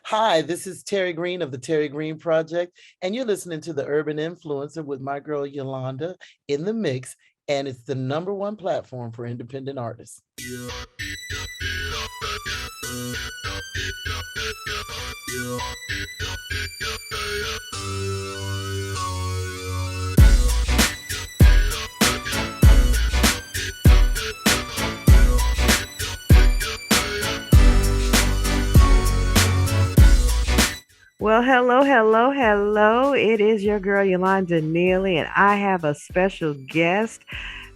Hi, this is Terri Green of the Terri Green Project, and you're listening to the Urban Influencer with my girl Yolanda in the mix, and it's the number one platform for independent artists. Well, hello, hello, hello. It is your girl Yolanda Neely, and I have a special guest,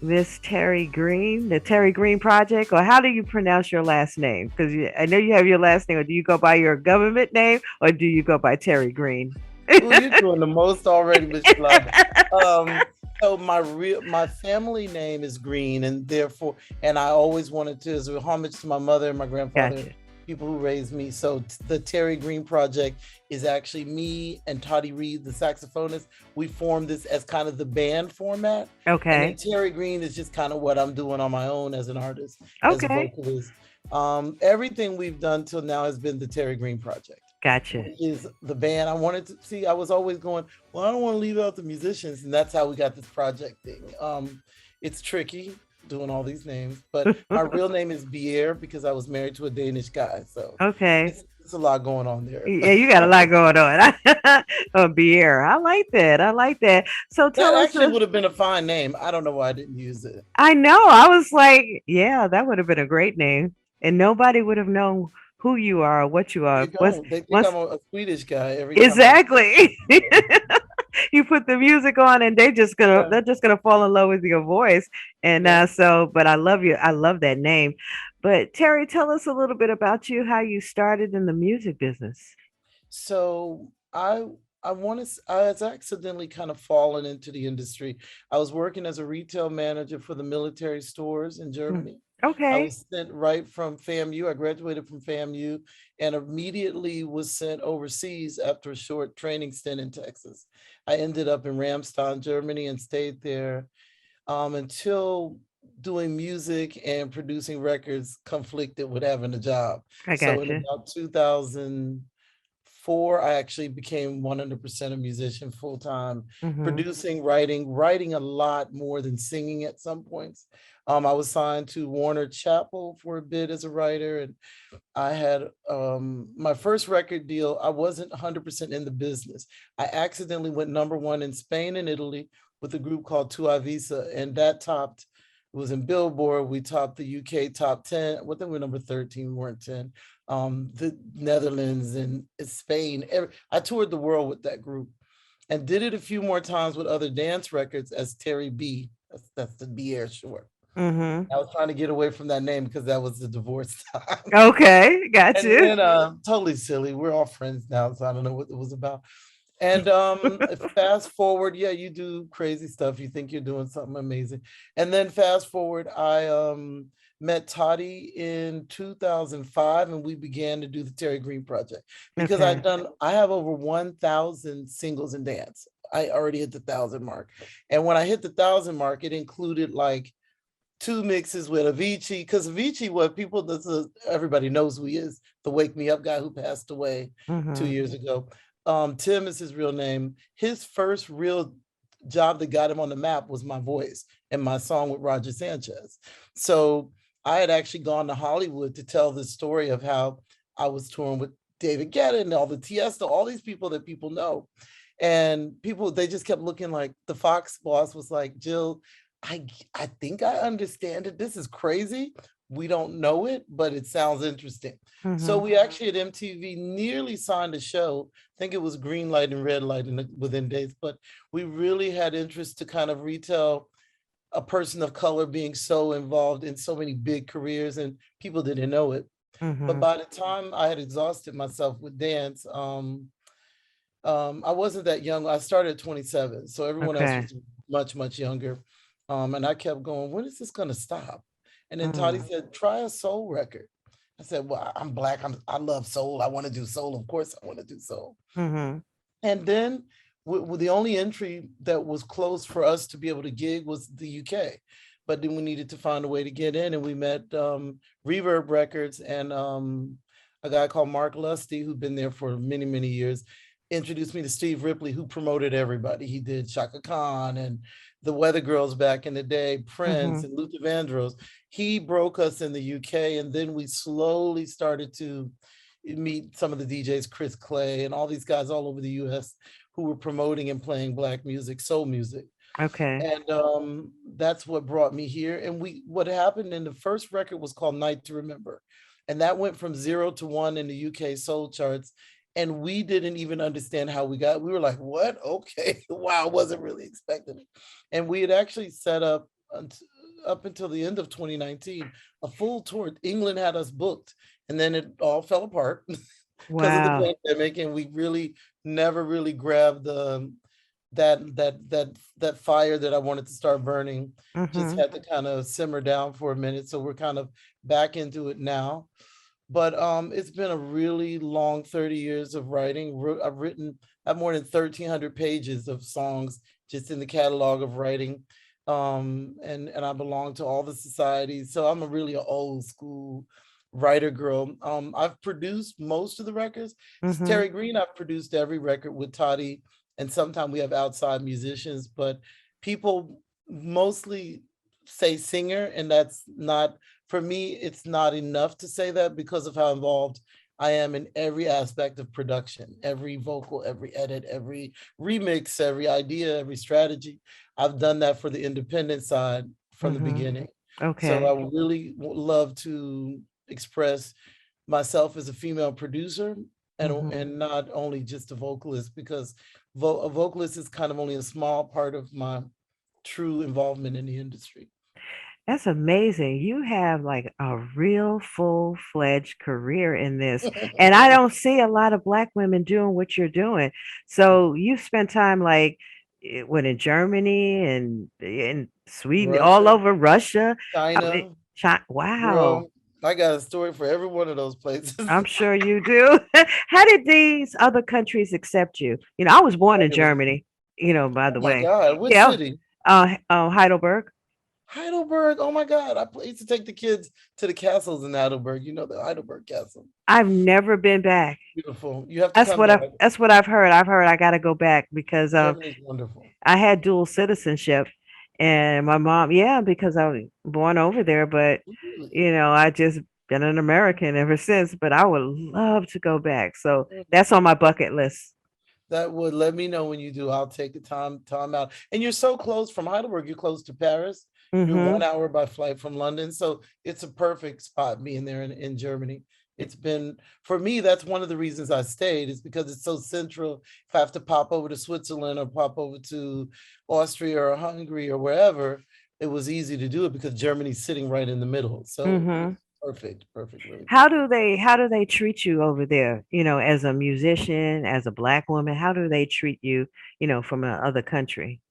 Miss Terri Green, the Terri Green Project. Or how do you pronounce your last name? Because I know you have your last name, or do you go by your government name, or do you go by Terri Green? Oh, you're doing the most already, Miss Yolanda. Um, so my family name is Green, and therefore, and I always wanted to, as a homage to my mother and my grandfather, Gotcha. people who raised me. So the Terri Green Project is actually me and Toddy Reed, the saxophonist. We formed this as kind of the band format, and then Okay. Terri Green is just kind of what I'm doing on my own as an artist, as a Okay. vocalist. Everything we've done till now has been the Terri Green Project, Gotcha. which is the band. I wanted to see, I was always going, well, I don't want to leave out the musicians. And that's how we got this project thing. It's tricky doing all these names, but my real name is Bier because I was married to a Danish guy. So Okay. it's a lot going on there. Yeah, you got a lot going on. Oh, beer. I like that. I like that. So That tell us. actually would have been a fine name. I don't know why I didn't use it. I know. I was like, yeah, that would have been a great name, and nobody would have known who you are or what you You are. don't. They think What's I'm a Swedish guy every time I. exactly? You put the music on, and Yeah. they're just gonna fall in love with your voice. And Yeah. but I love you. I love that name. But Terry, tell us a little bit about you, how you started in the music business. So I want to. I was accidentally kind of fallen into the industry. I was working as a retail manager for the military stores in Hmm. Germany. I Okay. was sent right from FAMU. I graduated from FAMU and immediately was sent overseas after a short training stint in Texas. I ended up in Ramstein, Germany, and stayed there until doing music and producing records conflicted with having a job. I So in got you. about 2004, I actually became 100% a musician full time, Hmm. producing, writing a lot more than singing at some points. I was signed to Warner Chappell for a bit as a writer, and I had my first record deal. I wasn't 100% in the business. I accidentally went number one in Spain and Italy with a group called Tua Visa, and that topped. It was in Billboard. We topped the UK top 10. I think we were number 13, we weren't 10. The Netherlands and Spain. I toured the world with that group and did it a few more times with other dance records as Terry B. That's the B Air short. Hmm. I was trying to get away from that name because that was the divorce time. Okay, got And you. then totally silly. We're all friends now, so I don't know what it was about. And fast forward, yeah, you do crazy stuff. You think you're doing something amazing. And then fast forward, I met Toddy in 2005 and we began to do the Terry Green Project because Okay. I have over 1,000 singles and dance. I already hit the 1,000 mark. And when I hit the 1,000 mark, it included like two mixes with Avicii, because Avicii, what people, everybody knows who he is, the Wake Me Up guy who passed away 2 years ago. Tim is his real name. His first real job that got him on the map was my voice and my song with Roger Sanchez. So I had actually gone to Hollywood to tell the story of how I was touring with David Guetta and all the Tiesto, all these people that people know. And people, they just kept looking like the Fox boss was like, Jill, I think I understand it. This is crazy. We don't know it, but it sounds interesting. So Hmm. we actually at MTV nearly signed a show. I think it was green light and red light within days, but we really had interest to kind of retell a person of color being so involved in so many big careers and people didn't know it. But Hmm. by the time I had exhausted myself with dance, I wasn't that young. I started at 27, so everyone else Okay. was much, much younger. And I kept going, when is this going to stop? And then Toddy Mm. said, try a soul record. I said, well, I'm black. I love soul. I want to do soul. Of course, I want to do soul. Mhm. And then the only entry that was closed for us to be able to gig was the UK. But then we needed to find a way to get in, and we met Reverb Records and a guy called Mark Lusty, who'd been there for many, many years, introduced me to Steve Ripley, who promoted everybody. He did Shaka Khan and the Weather Girls back in the day, Prince Mhm. and Luther Vandross. He broke us in the UK, and then we slowly started to meet some of the DJs, Chris Clay, and all these guys all over the US who were promoting and playing Black music, soul music. Okay. And that's what brought me here. And what happened in the first record was called Night to Remember. And that went from 0 to 1 in the UK soul charts. And we didn't even understand how we were like, what? Okay. Wow, wasn't really expecting it. And we had actually set up up until the end of 2019, a full tour. England had us booked, and then it all fell apart because of the Wow. pandemic. And we really never really grabbed that fire that I wanted to start burning. Just Mhm. had to kind of simmer down for a minute. So we're kind of back into it now. But it's been a really long 30 years of writing. I have more than 1,300 pages of songs just in the catalog of writing. And I belong to all the societies. So I'm a really old school writer girl. I've produced most of the records. Mhm. Terry Green, I've produced every record with Toddy, and sometimes we have outside musicians, but people mostly say singer, and that's not, for me, it's not enough to say that because of how involved I am in every aspect of production, every vocal, every edit, every remix, every idea, every strategy. I've done that for the independent side from the Mhm. beginning. So I Okay. really love to express myself as a female producer, Mhm. and not only just a vocalist, because a vocalist is kind of only a small part of my true involvement in the industry. That's amazing. You have like a real full-fledged career in this. And I don't see a lot of black women doing what you're doing. So you spent time like what in Germany and in Sweden, all Russia, over Russia. China, Wow. girl, I got a story for every one of those places. I'm sure you do. How did these other countries accept you? I was born in Fabulous. Germany, by Oh the my way. God, what Yeah. city? Heidelberg. Heidelberg. Oh my God, I used to take the kids to the castles in Heidelberg. You know the Heidelberg Castle. I've never been back. Beautiful. You have to That's come what back. I've heard. I've heard I got to go back because Germany's wonderful. I had dual citizenship, and my mom, yeah, because I was born over there, but Really? I just been an American ever since. But I would love to go back, so that's on my bucket list. That would, let me know when you do. I'll take the time out. And you're so close from Heidelberg. You're close to Paris. You're Mm-hmm. 1 hour by flight from London, so it's a perfect spot being there in Germany. It's been, for me, that's one of the reasons I stayed, is because it's so central. If I have to pop over to Switzerland or pop over to Austria or Hungary or wherever, it was easy to do it because Germany's sitting right in the middle. So Mm-hmm. perfect, perfect, really How perfect. do they how do they treat you over there? As a musician, as a black woman, how do they treat you? From another country,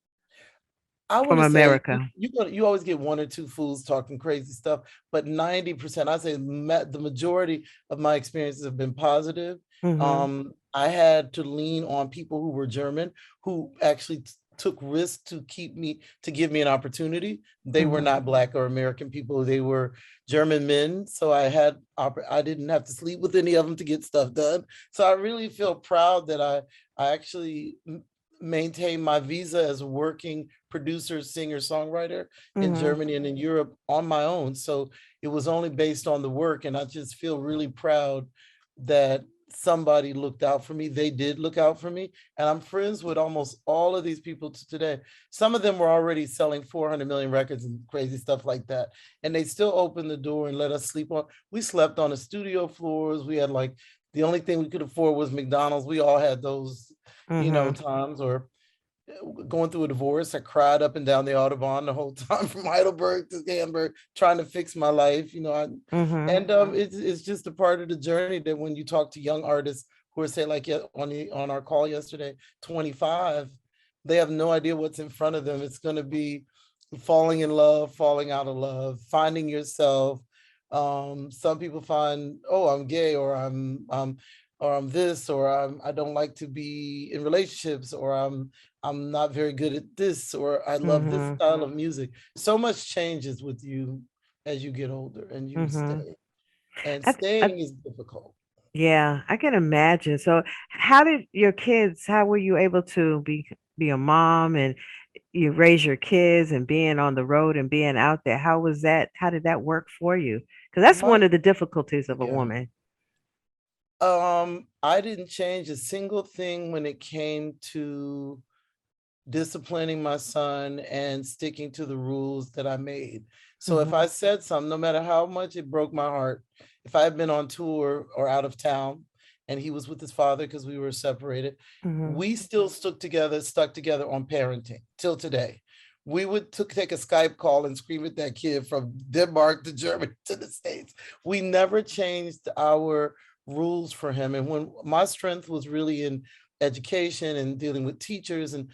I from want to say America. you always get one or two fools talking crazy stuff, but 90%, I say the majority of my experiences have been positive. Mm-hmm. I had to lean on people who were German, who actually took risks to give me an opportunity. They were Mm-hmm. not Black or American people; they were German men. So I didn't have to sleep with any of them to get stuff done. So I really feel proud that I actually maintain my visa as a working producer, singer, songwriter in Mm-hmm. Germany and in Europe on my own. So it was only based on the work. And I just feel really proud that somebody looked out for me. They did look out for me. And I'm friends with almost all of these people to today. Some of them were already selling 400 million records and crazy stuff like that. And they still opened the door and let us sleep on. We slept on the studio floors. We had like, the only thing we could afford was McDonald's. We all had those, Mm-hmm. times. Or going through a divorce. I cried up and down the Autobahn the whole time from Heidelberg to Hamburg, trying to fix my life. Mm-hmm. And it's just a part of the journey that when you talk to young artists who are, say, like, on our call yesterday, 25, they have no idea what's in front of them. It's going to be falling in love, falling out of love, finding yourself. Some people find, oh, I'm gay, or I'm this, or I don't like to be in relationships, or I'm not very good at this, or I love this Mm-hmm. style of music. So much changes with you as you get older and you Mm-hmm. stay. And I, I staying is difficult. Yeah, I can imagine. So, how did your kids, how were you able to be a mom and you raise your kids and being on the road and being out there? How was that? How did that work for you? Because that's My one of the difficulties of a yeah. woman. I didn't change a single thing when it came to disciplining my son and sticking to the rules that I made. So if Mhm. I said something, no matter how much it broke my heart, if I had been on tour or out of town and he was with his father because we were separated, Mhm. we still stuck together on parenting till today. We would take a Skype call and scream at that kid from Denmark to Germany to the States. We never changed our rules for him. And when my strength was really in education and dealing with teachers, and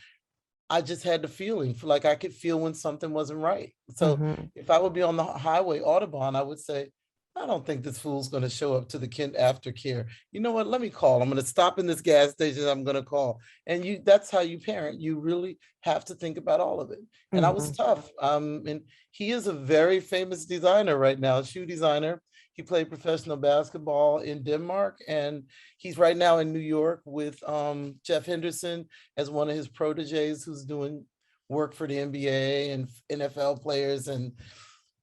I just had the feeling for like I could feel when something wasn't right. So Mhm. if I would be on the highway Audubon, I would say, I don't think this fool's going to show up to the kid aftercare. You know what? Let me call. I'm going to stop in this gas station. I'm going to call. And that's how you parent. You really have to think about all of it. And I was Mhm. tough. And he is a very famous designer right now, shoe designer. He played professional basketball in Denmark, and he's right now in New York with Jeff Henderson as one of his proteges who's doing work for the NBA and NFL players, and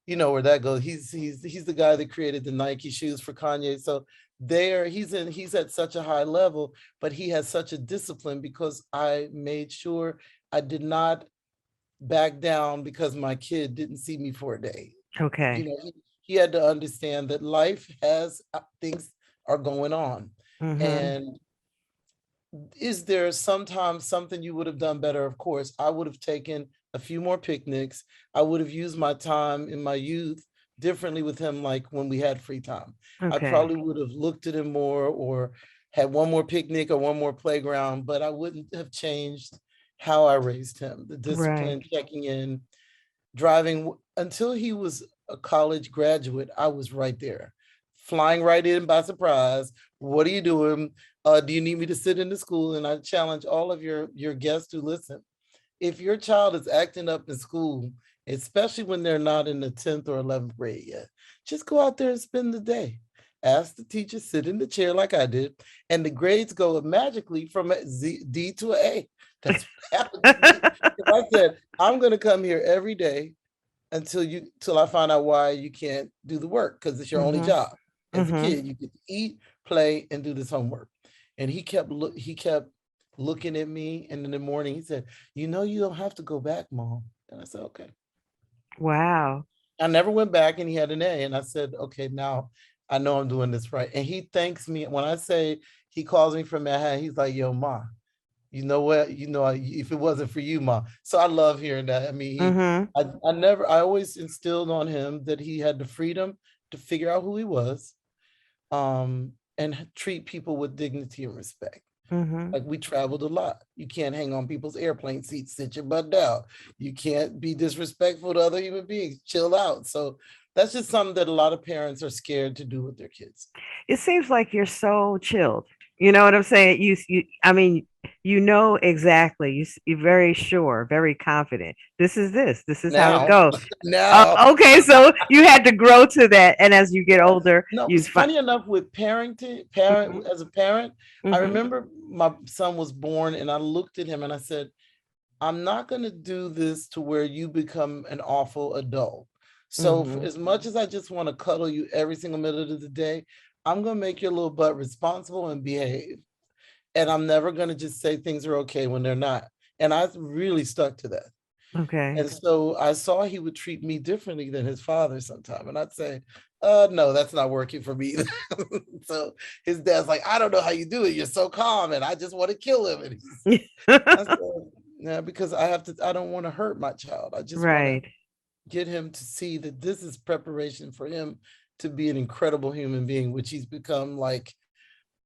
you know where that goes. He's the guy that created the Nike shoes for Kanye. So he's at such a high level, but he has such a discipline because I made sure I did not back down because my kid didn't see me for a day. You Okay. know, he had to understand that life has things are going on, Mhm. and is there sometimes something you would have done better? Of course, I would have taken a few more picnics. I would have used my time in my youth differently with him, like when we had free time. I Okay. probably would have looked at him more or had one more picnic or one more playground, but I wouldn't have changed how I raised him. The Right. discipline, checking in, driving until he was a college graduate. I was right there, flying right in by surprise. What are you doing? Do you need me to sit in the school? And I challenge all of your guests to listen. If your child is acting up in school, especially when they're not in the 10th or 11th grade yet, just go out there and spend the day. Ask the teacher, sit in the chair like I did, and the grades go magically from a D to an A. That's what happened to me. If I said, I'm going to come here every day till I find out why you can't do the work because it's your only Mhm. job. As a Mhm. kid, you get to eat, play, and do this homework. And he kept looking at me, and in the morning he said, "You know, you don't have to go back, Mom." And I said, "Okay." Wow. I never went back, and he had an A. And I said, "Okay, now I know I'm doing this right." And he thanks me when I say he calls me from Manhattan. He's like, "Yo, Ma, you know what? You know, if it wasn't for you, Ma." So I love hearing that. I mean, Mhm. I always instilled on him that he had the freedom to figure out who he was, and treat people with dignity and respect. Mhm. Like we traveled a lot. You can't hang on people's airplane seats, sit your butt down. You can't be disrespectful to other human beings. Chill out. So that's just something that a lot of parents are scared to do with their kids. It seems like you're so chilled. You know what I'm saying? I mean, you know exactly. You're very sure, very confident. This. This is how it Now, goes. now, Okay, so you had to grow to that, and as you get yeah. older, No, you it's find. funny enough with parenting, Mhm. as a parent, I Mhm. remember my son was born and I looked at him and I said, I'm not going to do this to where you become an awful adult. So, for Mhm. as much as I just want to cuddle you every single minute of the day, I'm going to make your little butt responsible and behave. And I'm never going to just say things are okay when they're not. And I really stuck to that. Okay. And so I saw he would treat me differently than his father sometime. And I'd say, no, that's not working for me. So his dad's like, I don't know how you do it. You're so calm. And I just want to kill him. And I said, yeah, because I don't want to hurt my child. I just want to Right. get him to see that this is preparation for him to be an incredible human being, which he's become like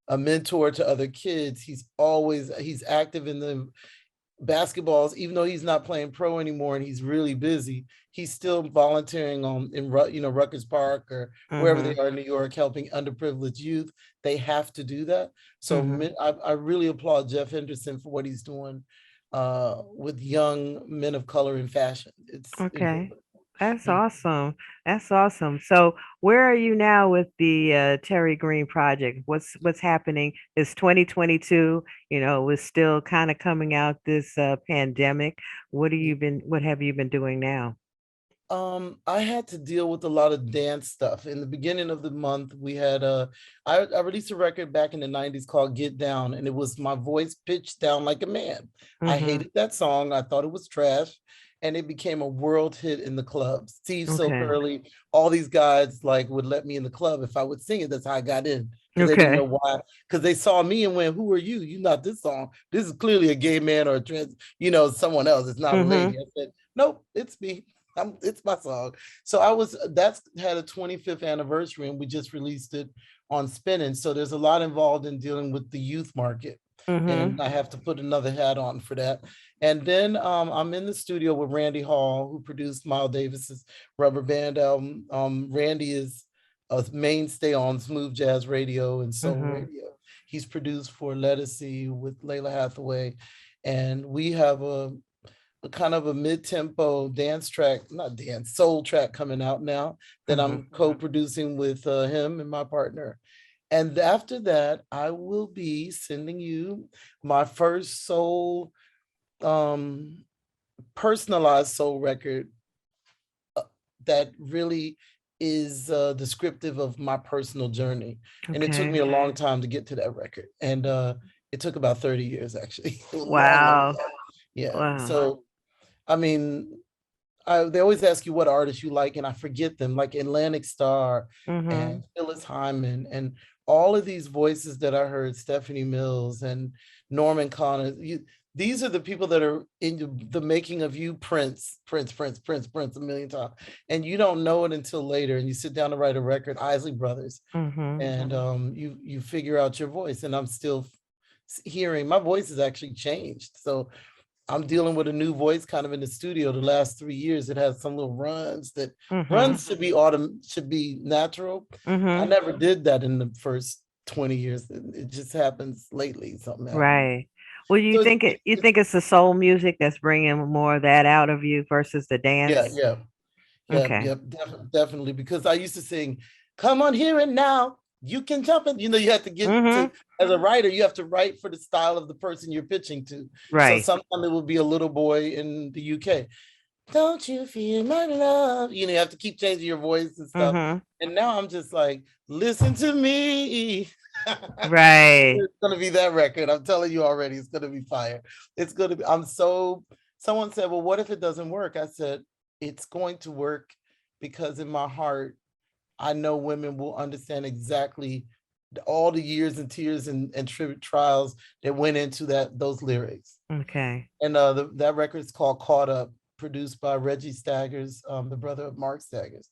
a mentor to other kids. He's active in the basketballs, even though he's not playing pro anymore and he's really busy. He's still volunteering on in Rutgers Park or wherever they Mhm. are in New York, helping underprivileged youth. They have to do that. So Mhm. I really applaud Jeff Henderson for what he's doing with young men of color in fashion. It's Okay. incredible. That's awesome. That's awesome. So, where are you now with the Terry Green Project? What's happening? It's 2022. We're still kind of coming out this pandemic. What have you been doing now? I had to deal with a lot of dance stuff. In the beginning of the month, we had I released a record back in the 90s called Get Down, and it was my voice pitched down like a man. I Mm-hmm. hated that song. I thought it was trash, and it became a world hit in the clubs. Steve So Okay. Curly, all these guys like would let me in the club if I would sing it. That's how I got in. Because they didn't know Okay. why. Because they saw me and went, "Who are you? You not this song. This is clearly a gay man or a trans, someone else. It's not a lady." Mm-hmm. I said, "Nope, it's me. It's my song." So that's had a 25th anniversary, and we just released it on Spinning. So there's a lot involved in dealing with the youth market, Mm-hmm. and I have to put another hat on for that. And then I'm in the studio with Randy Hall, who produced Miles Davis's Rubber Band album. Randy is a mainstay on smooth jazz radio and soul Mm-hmm. radio. He's produced for Lettucey with Layla Hathaway, and we have a kind of a mid-tempo dance track, not dance, soul track coming out now that Mm-hmm. I'm co-producing with him and my partner. And after that, I will be sending you my first soul, um, personalized soul record that really is descriptive of my personal journey. And it took me Okay. a long time to get to that record. And it took about 30 years, actually. A long, long Wow. time. Yeah. Wow. So, I mean, they always ask you what artists you like, and I forget them, like Atlantic Star Mm-hmm. and Phyllis Hyman and all of these voices that I heard, Stephanie Mills and Norman Connor. These are the people that are in the making of you, Prince, Prince, Prince, Prince, Prince, a million times, and you don't know it until later. And you sit down to write a record, Isley Brothers, Mm-hmm. and you figure out your voice. And I'm still hearing my voice has actually changed. So I'm dealing with a new voice kind of in the studio the last 3 years. It has some little runs that Mm-hmm. runs should be natural. I Mm-hmm. never did that in the first 20 years. It just happens lately. Something happened. Right. Well, you So think it's the soul music that's bringing more of that out of you versus the yeah, dance? yeah, yeah, Okay. yeah, definitely. Because I used to sing, "Come on here and now, you can jump in." You have to get to, Mm-hmm. as a writer, you have to write for the style of the person you're pitching to. So Right. sometimes it will be a little boy in the UK. "Don't you feel my love?" You have to keep changing your voice and stuff. Mm-hmm. And now I'm just like, "Listen to me." Right. It's gonna be that record. I'm telling you already, it's gonna be fire. It's gonna be, someone said, "Well, what if it doesn't work?" I said, "It's going to work because in my heart, I know women will understand exactly all the years and tears and trials that went into those lyrics." Okay. And that record is called Caught Up, produced by Reggie Staggers, the brother of Mark Staggers.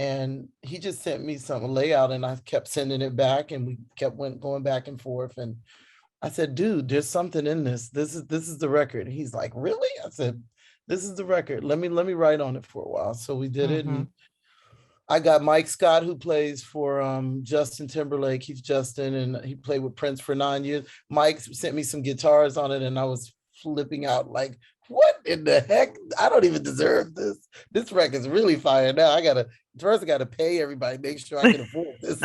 And he just sent me some layout, and I kept sending it back, and we kept going back and forth. And I said, "Dude, there's something in this. This is the record." And he's like, "Really?" I said, "This is the record. Let me write on it for a while." So we did it, Mm-hmm. and I got Mike Scott, who plays for Justin Timberlake. He's Justin, and he played with Prince for 9 years. Mike sent me some guitars on it, and I was flipping out like, "What in the heck? I don't even deserve this. This record's really fire now. I gotta pay everybody, make sure I can afford this."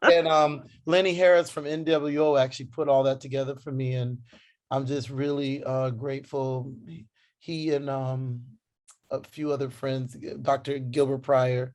And Lenny Harris from NWO actually put all that together for me, and I'm just really grateful. He and a few other friends, Dr. Gilbert Pryor,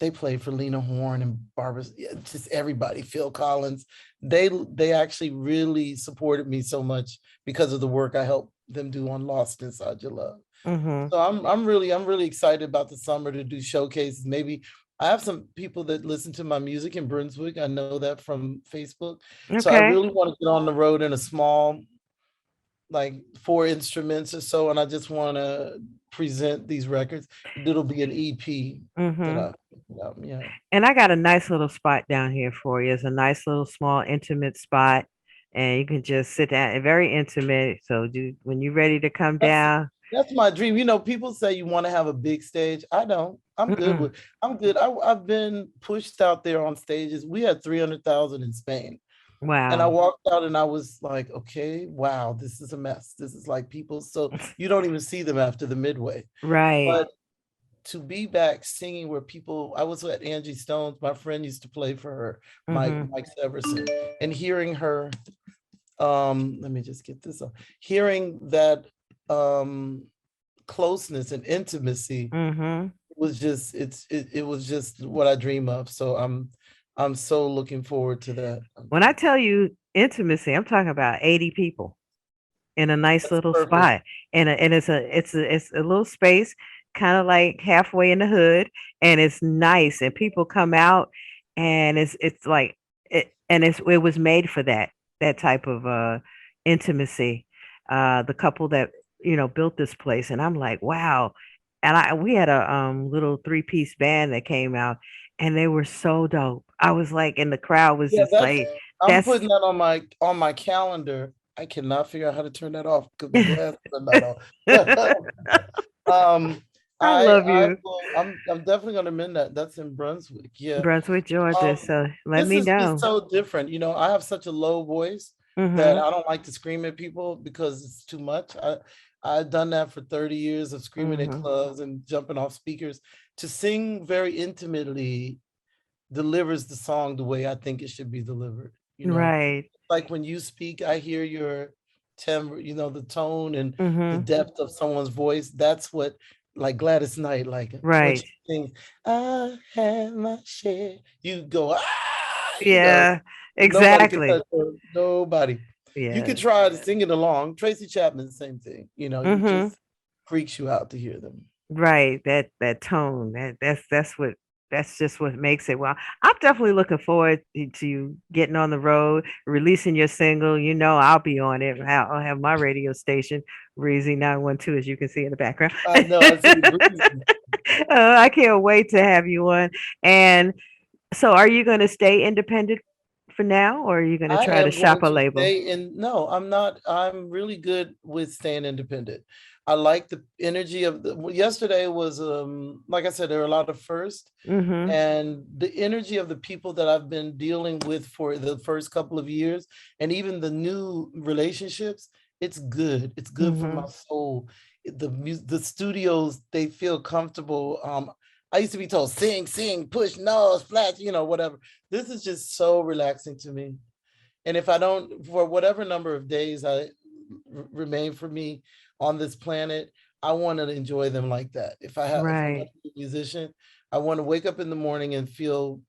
they played for Lena Horne and Barbara, yeah, just everybody, Phil Collins. They actually really supported me so much because of the work I helped them do on Lost Inside Your Love. Mm-hmm. So I'm really excited about the summer to do showcases. Maybe I have some people that listen to my music in Brunswick. I know that from Facebook. So I Okay. really want to get on the road in a small, like 4 instruments or so, and I just want to present these records. It'll be an EP that Mm-hmm. I, yeah. And I got a nice little spot down here for you. It's a nice little small intimate spot. And you can just sit down, very intimate. So when you're ready to come That's down. that's my dream. People say you want to have a big stage. I don't. Mm-mm. I'm good. I've been pushed out there on stages. We had 300,000 in Spain. And I Wow. walked out and I was like, "Okay, wow, this is a mess. This is like people." So you don't even see them after the midway. But Right. to be back singing where people, I was at Angie Stone's, my friend used to play for her, Mhm. Mike Severson, and hearing her, let me just get this up, hearing that closeness and intimacy Mhm. was just, it was just what I dream of. So I'm so looking forward to that. When I tell you intimacy, I'm talking about 80 people in a nice That's little perfect. spot, and it's a little space, kind of like halfway in the hood, and it's nice, and people come out, and it's like it was made for that type of intimacy. The couple that built this place, and I'm like, wow. And I we had a little three-piece band that came out, and they were so dope. I was like, and the crowd was Yeah, just that's, like, I'm that's putting that on my calendar. I cannot figure out how to turn that off because my glasses are not on. um, I love I you. will. I'm definitely going to mend that. That's in Brunswick. Yeah. Brunswick, Georgia. Um, So let this me is just know. so different. I have such a low voice that Mhm. I don't like to scream at people because it's too much. I've done that for 30 years of screaming at Mhm. clubs and jumping off speakers. To sing very intimately delivers the song the way I think it should be delivered. Right. Like when you speak, I hear your timbre, the tone and the Mhm. depth of someone's voice. That's what, like Gladys Knight, like when Right. she sings, I have my share, you go, Yeah. nobody can touch Exactly. her, nobody. You could Yeah. try to sing it along. Tracy Chapman, same thing. You Mhm. just freaks you out to hear them. Right. That tone. That's just what makes it. Well, I'm definitely looking forward to you getting on the road, releasing your single. I'll be on it. I'll have my radio station, Breezy 912, as you can see in the background. I know, I see Breezy. I can't wait to have you on. And so, are you going to stay independent for now, or are you going to I try to am shop going a to label? stay in. No, I'm not. I'm really good with staying independent. I like the energy of the. Well, yesterday was, like I said, there are a lot of firsts, Mhm. and the energy of the people that I've been dealing with for the first couple of years, and even the new relationships. It's good. It's good for my Mhm. soul. The studios, they feel comfortable. I used to be told sing, sing, push, no, splash, whatever. This is just so relaxing to me. And if I don't, for whatever number of days remain for me on this planet, I want to enjoy them like that. If I'm going Right. to be a musician, I want to wake up in the morning and feel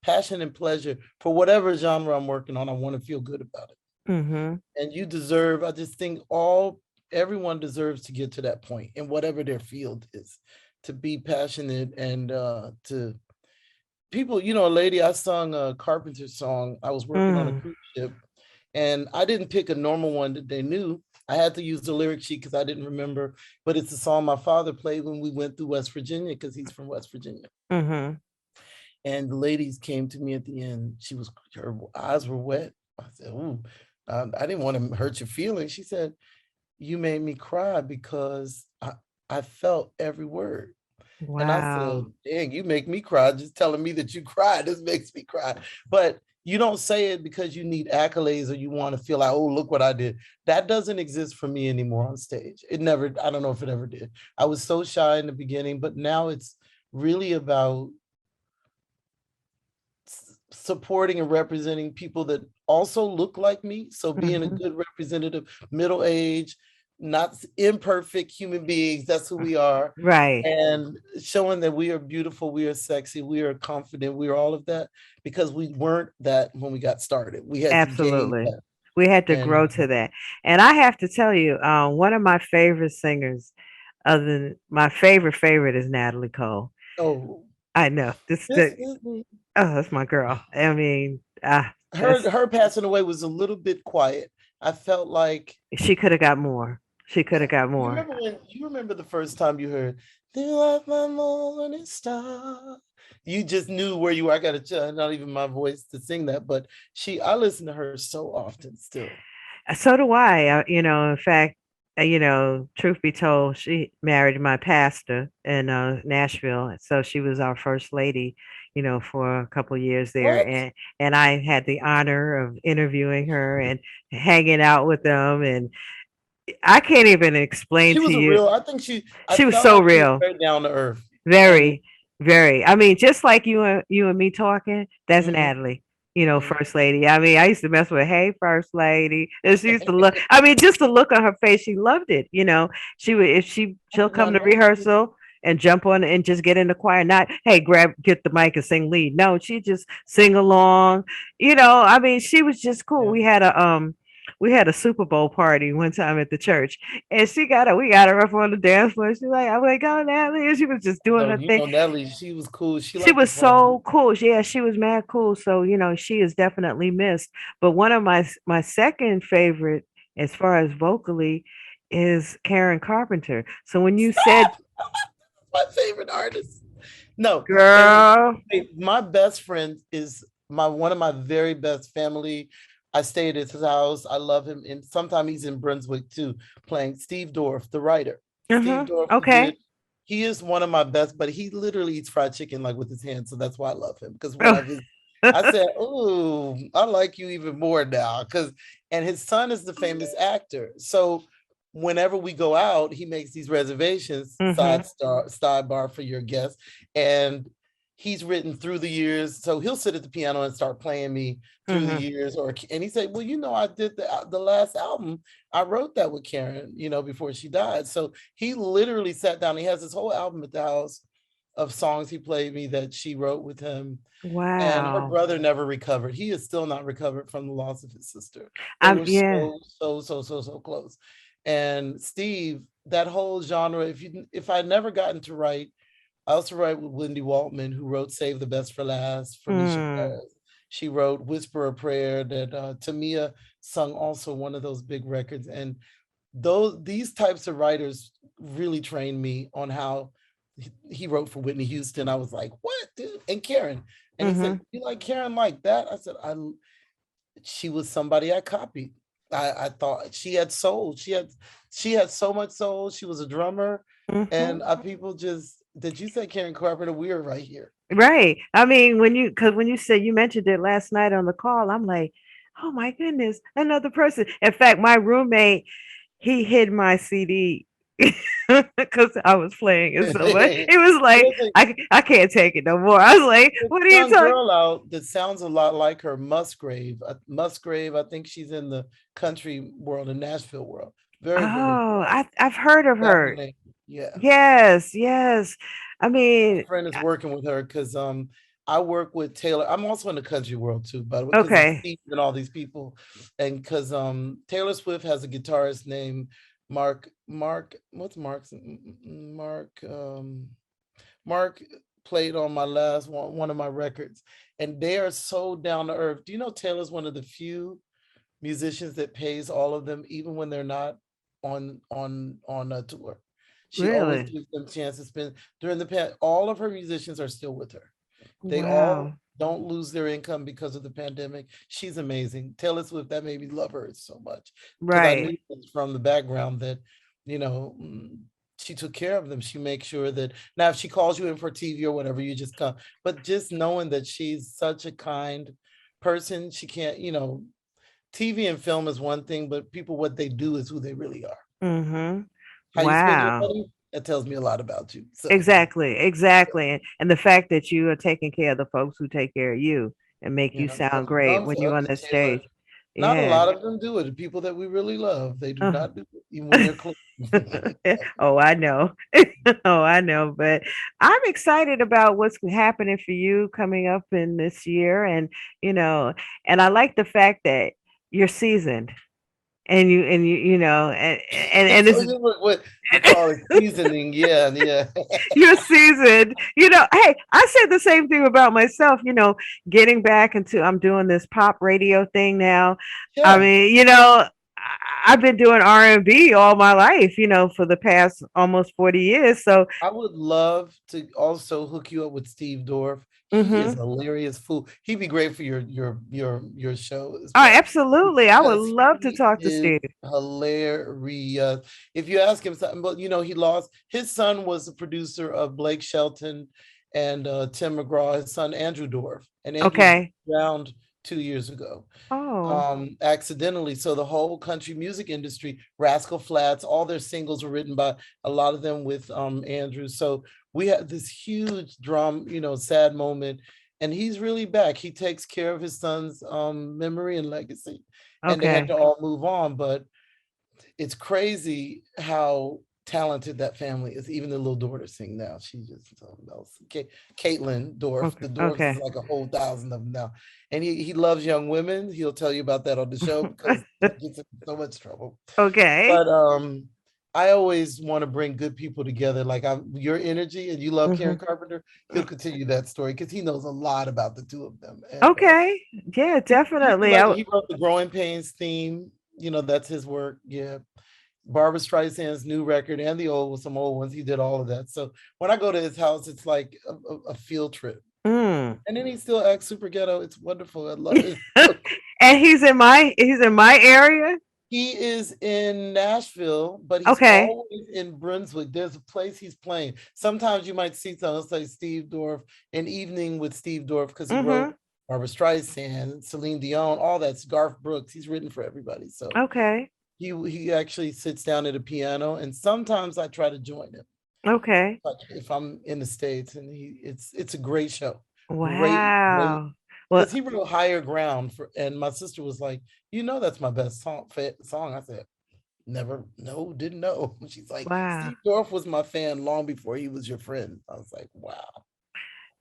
passion and pleasure for whatever genre I'm working on. I want to feel good about it. Mhm. And you deserve, I just think everyone deserves to get to that point in whatever their field is, to be passionate and to people, a lady, I sung a Carpenter song. I was working on a Mm. cruise ship and I didn't pick a normal one that they knew. I had to use the lyric sheet because I didn't remember, but it's a song my father played when we went through West Virginia because he's from West Virginia. Mhm. And the ladies came to me at the end. Her eyes were wet. I said, "Ooh, I didn't want to hurt your feelings." She said, "You made me cry because I felt every word." And I said, Wow. dang, you make me cry just telling me that you cried. This makes me cry. But you don't say it because you need accolades or you want to feel like, oh, look what I did. That doesn't exist for me anymore on stage. It never, I don't know if it ever did. I was so shy in the beginning, but now it's really about supporting and representing people that also look like me. So being a Mhm. good representative, middle age, not imperfect human beings, that's who we are. Right. And showing that we are beautiful, we are sexy, we are confident, we are all of that because we weren't that when we got started. We had to gain Absolutely. that. We had to And grow to that. And I have to tell you, one of my favorite singers, other than my favorite is Natalie Cole. oh, I know this. this is Oh, that's my girl. I mean, that's her passing away was a little bit quiet. I felt like she could have got more. She could have got more. you remember the first time you heard "You Like My Morning Star." You just knew where you were. I gotta tell, not even my voice to sing that, but I listen to her so often still. So do I. In fact, truth be told, she married my pastor in Nashville. So she was our first lady, for a couple years there. What? And I had the honor of interviewing her and hanging out with them. And I can't even explain She to was a you. real, I She was felt so like she was real. very down to earth. And Very, very. I mean, just like you and me talking, that's mhm, Natalie. mhm. First lady. I mean, I used to mess with, hey, first lady. And she used to look. I mean, just the look on her face, she loved it. She would if I she'll did come not to know she was. rehearsal and jump on and just get in the choir. Not, hey, get the mic and sing lead. No, she just sing along. I mean, she was just cool. Yeah. We had a Super Bowl party one time at the church, and we got her up on the dance floor. She's like, I'm like, oh, Natalie. And she was just doing No, her you thing. know Natalie, she was cool. She She liked to was party. so cool. Yeah, she was mad cool. So, she is definitely missed. But one of my second favorite, as far as vocally, is Karen Carpenter. So when you said, Stop! My favorite artist. No, and girl, my best friend is my one of my very best family. I stayed at his house. I love him, and sometimes he's in Brunswick too, playing Steve Dorff, the writer. Steve Dorff, who did. okay. He is one of my best, but he literally eats fried chicken like with his hands, so that's why I love him. Because when I visit, I said, "Oh, I like you even more now." Because and his son is the famous actor, so whenever we go out, he makes these reservations, Mhm. sidebar for your guests, and he's written through the years. So he'll sit at the piano and start playing me through the Mhm. years, and he said, "Well, I did the last album. I wrote that with Karen, before she died." So he literally sat down. He has this whole album at the house of songs he played me that she wrote with him. And her Wow. brother never recovered. He is still not recovered from the loss of his sister. They I'm were yeah. so, so, so, so, so close. And Steve, that whole genre, if I never gotten to write, I also write with Wendy Waltman, who wrote Save the Best for Last for Misha Mm. Paris. She wrote Whisper a Prayer that Tamia sung also one of those big records. And these types of writers really trained me on how he wrote for Whitney Houston. I was like, what, dude? And Karen. And he said, Mhm. you like Karen like that? I said, she was somebody I copied. I thought she had soul. She had so much soul. She was a drummer. Mhm. And people just did you say Karen Carpenter? We are right here. Right. I mean, because when you said you mentioned it last night on the call, I'm like, oh my goodness, another person. In fact, my roommate, he hid my CD because I was playing it so much. He was like, There's a I can't take it no more. I was like, there's what are a you young talking? girl out that sounds a lot like her, Musgrave. Musgrave, I think she's in the country world, the Nashville world. Very, very Oh, bright. I've heard of Got the her. name. Yeah. Yes, yes. I mean, My friend is working with her because I work with Taylor. I'm also in the country world too, by the way, because of okay. Steve and all these people. And because Taylor Swift has a guitarist named what's Mark played on my last one of my records, and they are so down to earth. Do you know Taylor's one of the few musicians that pays all of them, even when they're not on a tour. She always Really? gives them a chance to spend during the past. All of her musicians are still with her. They all Wow. don't lose their income because of the pandemic. She's amazing. Taylor Swift, that made me love her so much because I Right. knew from the background that, you know, mm, she took care of them. She makes sure that now if she calls you in for TV or whatever, you just come. But just knowing that she's such a kind person, she can't, TV and film is one thing, but people, what they do is who they really are. Mhm. How you spend your Wow. money, that tells me a lot about you. So, Exactly, exactly. And the fact that you are taking care of the folks who take care of you and make you so sound the great thumbs when you're up on to that Taylor. stage. Not a Yeah. lot of them do it. The people that we really love, they do Uh, not do it, even when they're close. oh, I know. Oh, I know. But I'm excited about what's happening for you coming up in this year. You know, and I like the fact that you're seasoned and So this you look what we call it seasoning. Yeah, yeah. you're seasoned. Hey, I said the same thing about myself, getting back into I'm doing this pop radio thing now. I Yeah. mean, I've been doing R&B all my life, for the past almost 40 years. So, I would love to also hook you up with Steve Dorff. He is mhm. hilarious fool. He'd be great for your show as Oh, well absolutely. I would because love to he talk to is Steve. hilarious. If you ask him something, but he lost his son was the producer of Blake Shelton and Tim McGraw. His son Andrew Dorff, and Andrew Okay. drowned 2 years ago, Oh, accidentally. So the whole country music industry, Rascal Flats, all their singles were written by a lot of them with Andrew. So we had this huge drum, sad moment. And he's really back. He takes care of his son's memory and legacy. And they had okay. to all move on. But it's crazy how talented that family is. Even the little daughter sing now. She just something else. Caitlin Dorff. Okay. The Dorffs is Okay. like a whole thousand of them now. And he loves young women. He'll tell you about that on the show because it gets him in so much trouble. Okay. But I always want to bring good people together. Like I'm your energy and you love Karen Hmm. Carpenter. He'll continue that story because he knows a lot about the two of them. And Okay. Yeah, he's definitely. like he wrote the Growing Pains theme. That's his work. Yeah. Barbara Streisand's new record and the old with some old ones. He did all of that. So when I go to his house, it's like a field trip. Mm. And then he still acts super ghetto. It's wonderful. I love it. And he's in my area. He is in Nashville, but he's Okay. always in Brunswick. There's a place he's playing. Sometimes you might see someone say Steve Dorff, an evening with Steve Dorff, because he wrote Mhm. Barbara Streisand, Celine Dion, all that's Garth Brooks. He's written for everybody. So Okay. he actually sits down at a piano, and sometimes I try to join him. Okay. Like if I'm in the States, and it's a great show. Great, Wow. Well, because he wrote Higher Ground for, and my sister was like, that's my best song. I said, never, no, didn't know. She's like, wow. Steve Dorff was my fan long before he was your friend. I was like, wow.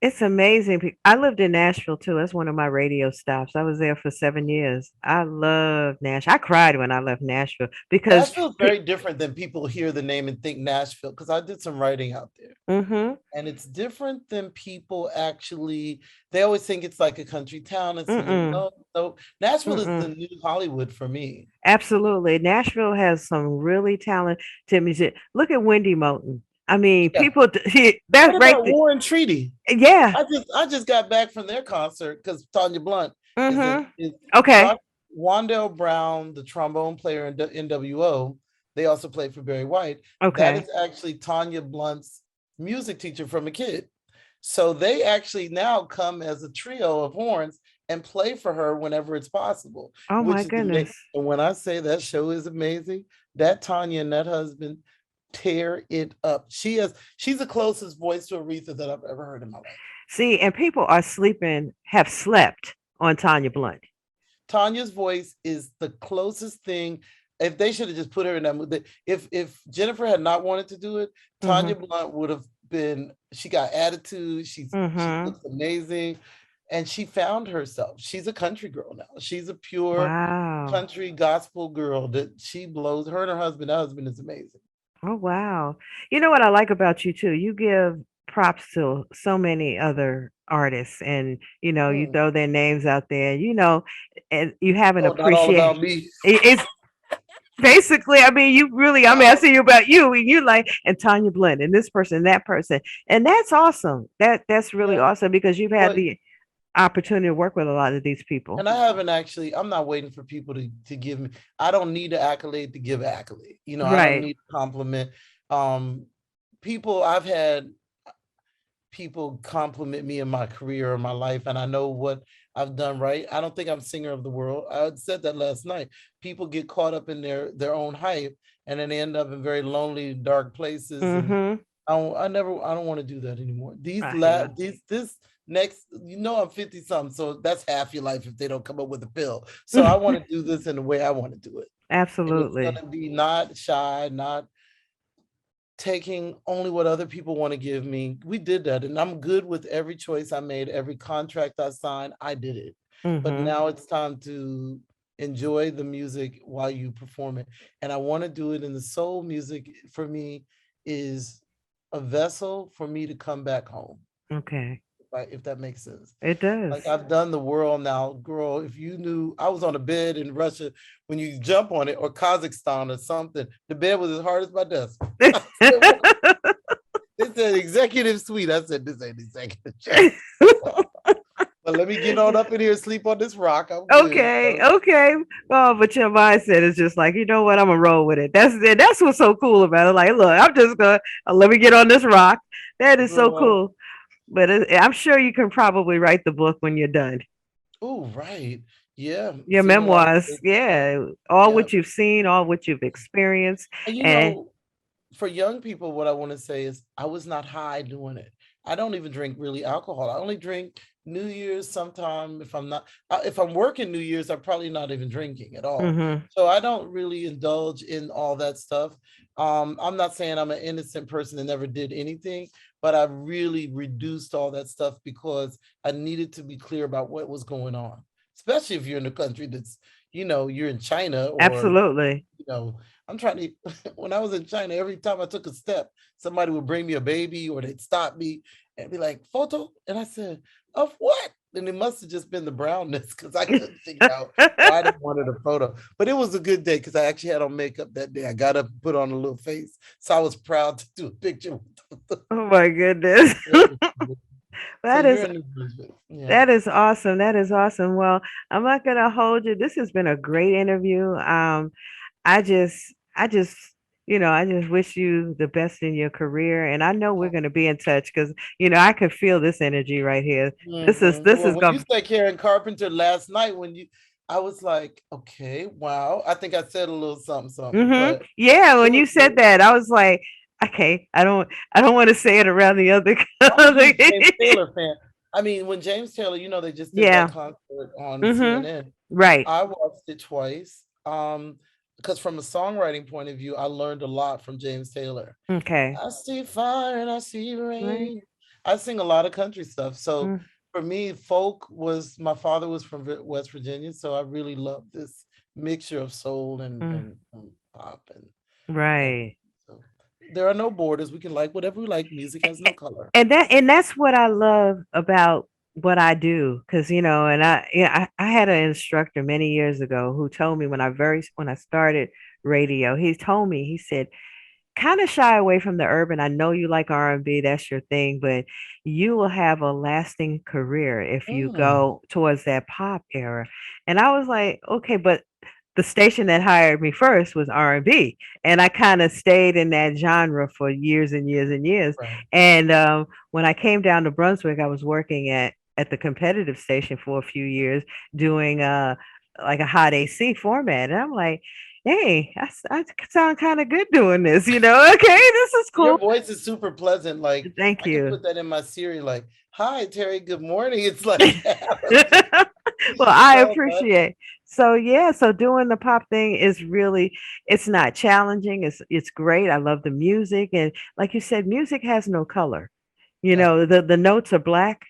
It's amazing. I lived in Nashville too. That's one of my radio stops. I was there for 7 years. I love Nashville. I cried when I left Nashville because Nashville is very different than people hear the name and think Nashville, because I did some writing out there. mm-hmm. And it's different than people actually, they always think it's like a country town. It's new. Mm-mm. No, no. Nashville is the Mm-mm. new Hollywood for me. Absolutely. Nashville has some really talented music. Look at Wendy Moulton. I mean, Yeah. people, that's What right. about Warren Treaty? Yeah. I just got back from their concert because Tanya Blunt is in Mm-hmm. is Okay. Wandell Brown, the trombone player in NWO. They also played for Barry White. That Okay. is actually Tanya Blunt's music teacher from a kid. So they actually now come as a trio of horns and play for her whenever it's possible, Oh which my is amazing. goodness. And when I say that show is amazing, that Tanya and that husband tear it up. She's the closest voice to Aretha that I've ever heard in my life. See, and people are sleeping, have slept on Tanya Blunt. Tanya's voice is the closest thing. If they should have just put her in that movie, if Jennifer had not wanted to do it, Tanya Mm-hmm. Blunt would have been. She got attitude. She Mm-hmm. looks amazing, and she found herself. She's a country girl now. She's a pure Wow. country gospel girl that she blows. Her and her husband. Her husband is amazing. Oh wow. You know what I like about you too? You give props to so many other artists and you Mm. throw their names out there, and you have an Oh, not all appreciation. about me. It's basically, I mean, you really, I mean, I see you about you and you like, and Tanya Blend and this person, that person. And that's awesome. That's really Yeah. awesome because you've had Well, the opportunity to work with a lot of these people. and I haven't actually, I'm not waiting for people to give me, I don't need an accolade to give an accolade. I don't Right. need a compliment. Um, I've had people compliment me in my career or my life, and I know what I've done right. I don't think I'm singer of the world. I said that last night. People get caught up in their own hype, and then they end up in very lonely, dark places. And Mm-hmm. I don't want to do that anymore. I know. This next, I'm 50 something, so that's half your life if they don't come up with a pill. So I want to do this in the way I want to do it. And it's Absolutely. gonna be not shy, not taking only what other people want to give me. We did that, and I'm good with every choice I made, every contract I signed, I did it. But Mm-hmm. now it's time to enjoy the music while you perform it. And I want to do it in the soul music for me is a vessel for me to come back home, Okay. if that makes sense. It does. Like I've done the world now, girl. If you knew, I was on a bed in Russia when you jump on it, or Kazakhstan or something. The bed was as hard as my desk. I said, "What?" They said executive suite. I said, this ain't executive chair. But let me get on up in here and sleep on this rock. I'm good. Okay, okay. Oh, but your mindset is just like, you know what? I'm gonna roll with it. That's what's so cool about it. Like, look, I'm just gonna let me get on this rock. That is so Girl, cool. But I'm sure you can probably write the book when you're done. Oh, right. Yeah, Your seen a lot of memoirs, great stuff. yeah, all Yeah. what you've seen, all what you've experienced, And and for young people, what I want to say is I was not high doing it. I don't even drink really alcohol. I only drink New Year's sometime if I'm not if I'm working New Year's, I'm probably not even drinking at all. hmm So I don't really indulge in all that stuff. I'm not saying I'm an innocent person that never did anything, but I really reduced all that stuff because I needed to be clear about what was going on, especially if you're in a country that's, you're in China or absolutely. you know, I'm trying to, when I was in China, every time I took a step, somebody would bring me a baby or they'd stop me and be like, photo. And I said, of what? And it must have just been the brownness because I couldn't figure out why they wanted a photo. But it was a good day because I actually had on makeup that day. I got up and put on a little face. So I was proud to do a picture with them. Oh my goodness. So That you're is in New Brunswick. Yeah. that is awesome. That is awesome. Well, I'm not gonna hold you. This has been a great interview. I just, I just wish you the best in your career, and I know we're gonna be in touch because I could feel this energy right here. This is this Well, is when you gonna. said Karen Carpenter last night, I was like, okay, wow. I think I said a little something, something, but Yeah, it when was you said good. that, I was like, okay, I don't want to say it around the other. I'm a huge James Taylor fan. I mean, when James Taylor, they just did that Yeah. concert on Mm-hmm. CNN. Right. I watched it twice. Because from a songwriting point of view, I learned a lot from James Taylor. Okay. I see fire and I see Right. rain. I sing a lot of country stuff. So Mm, for me, my father was from West Virginia. So I really love this mixture of soul mm. and pop. And Right. so there are no borders. We can like whatever we like. Music has no color. And that's what I love about what I do, because and I had an instructor many years ago who told me when I started radio, he told me, he said, kind of shy away from the urban. I know you like R&B, that's your thing, but you will have a lasting career if you Mm, go towards that pop era. And I was like, okay, but the station that hired me first was R&B, and I kind of stayed in that genre for years and years and years. right. And when I came down to Brunswick, I was working at the competitive station for a few years doing like a hot AC format, and I'm like, hey, I sound kind of good doing this, Okay, this is Your cool. voice is super pleasant. Like Thank I can you. put that in my Siri. Like, hi Terry, good morning. It's like Well, she's I so nice. appreciate. So yeah, so doing the pop thing is really, it's not challenging. It's great. I love the music, and like you said, music has no color. No, The notes are black.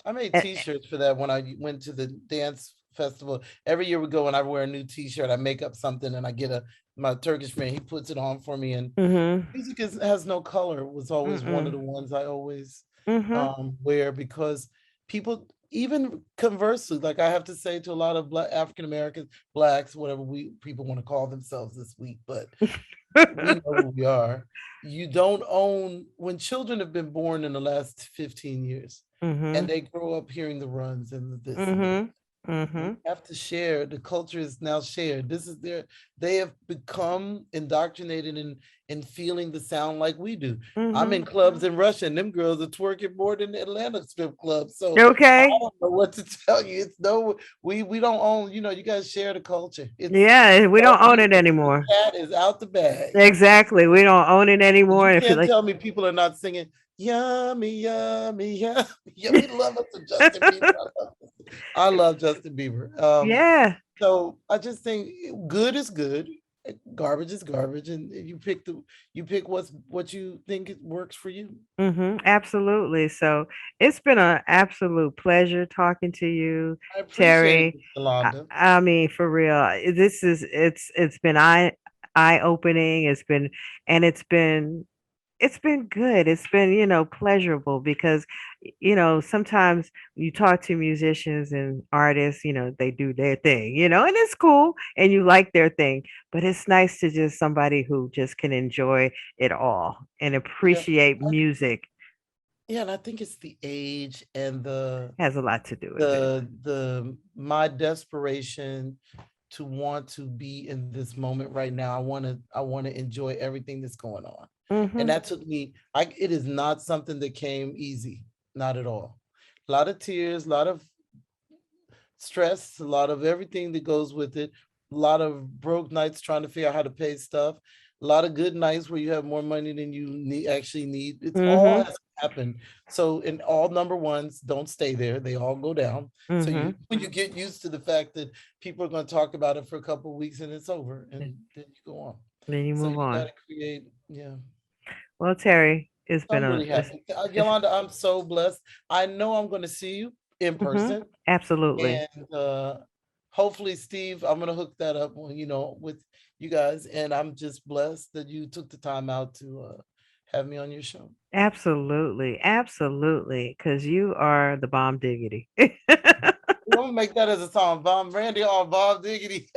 I made Eh, T-shirts for that when I went to the dance festival. Every year we go and I wear a new T-shirt. I make up something and I get my Turkish friend. He puts it on for me. And Mhm. music has no color. Was always one of Mm-mm. the ones I always Mhm. wear because people, even conversely, like I have to say to a lot of Black African Americans, blacks, whatever we people want to call themselves this week, but we know who we are. You don't own when children have been born in the last 15 years and Mhm. they grow up hearing the runs and the this and the that. Mhm. We Mhm. have to share. The culture is now shared. They have become indoctrinated in feeling the sound like we do. I'm in Mhm. clubs in Russia and them girls are twerking more than the Atlanta strip clubs. So I Okay. don't know what to tell you. It's no, we don't own, you guys share the culture. Yeah, we don't own it The anymore. cat is out the bag. Exactly. We don't own it anymore. You If you can't like, tell me people are not singing yummy, yummy, yummy. Yeah, we love us some Justin Bieber. I love Justin Bieber. yeah. So I just think good is good, garbage is garbage, and you pick what you think it works for you. Absolutely. So it's been an absolute pleasure talking to you, I appreciate Terry. it, Yolanda. I mean, for real, it's been eye opening. It's been good. It's been, pleasurable because, sometimes you talk to musicians and artists, they do their thing, and it's cool and you like their thing, but it's nice to just somebody who just can enjoy it all and Yeah, appreciate I, music. yeah, and I think it's the age and Has a lot to do with it. the my desperation to want to be in this moment right now. I want to enjoy everything that's going on. And Hmm that took me it is not something that came easy, not at all. A lot of tears, a lot of stress, a lot of everything that goes with it, a lot of broke nights trying to figure out how to pay stuff, a lot of good nights where you have more money than you actually need. It's all Mm-hmm. has happened. So, in all number ones don't stay there; they all go down. So Mm-hmm. you when you get used to the fact that people are going to talk about it for a couple of weeks and it's over, and then you go on. Then you So move you got on. to create, yeah. Well, Terry, it's So been I'm a really happy. it's Yolanda, I'm so blessed. I know I'm going to see you in mm-hmm. person. Absolutely. And hopefully, Steve, I'm going to hook that up, with you guys. And I'm just blessed that you took the time out to have me on your show. Absolutely. Absolutely. Because you are the bomb diggity. I'm going to make that as a song. Bomb Randy on Bob Diggity.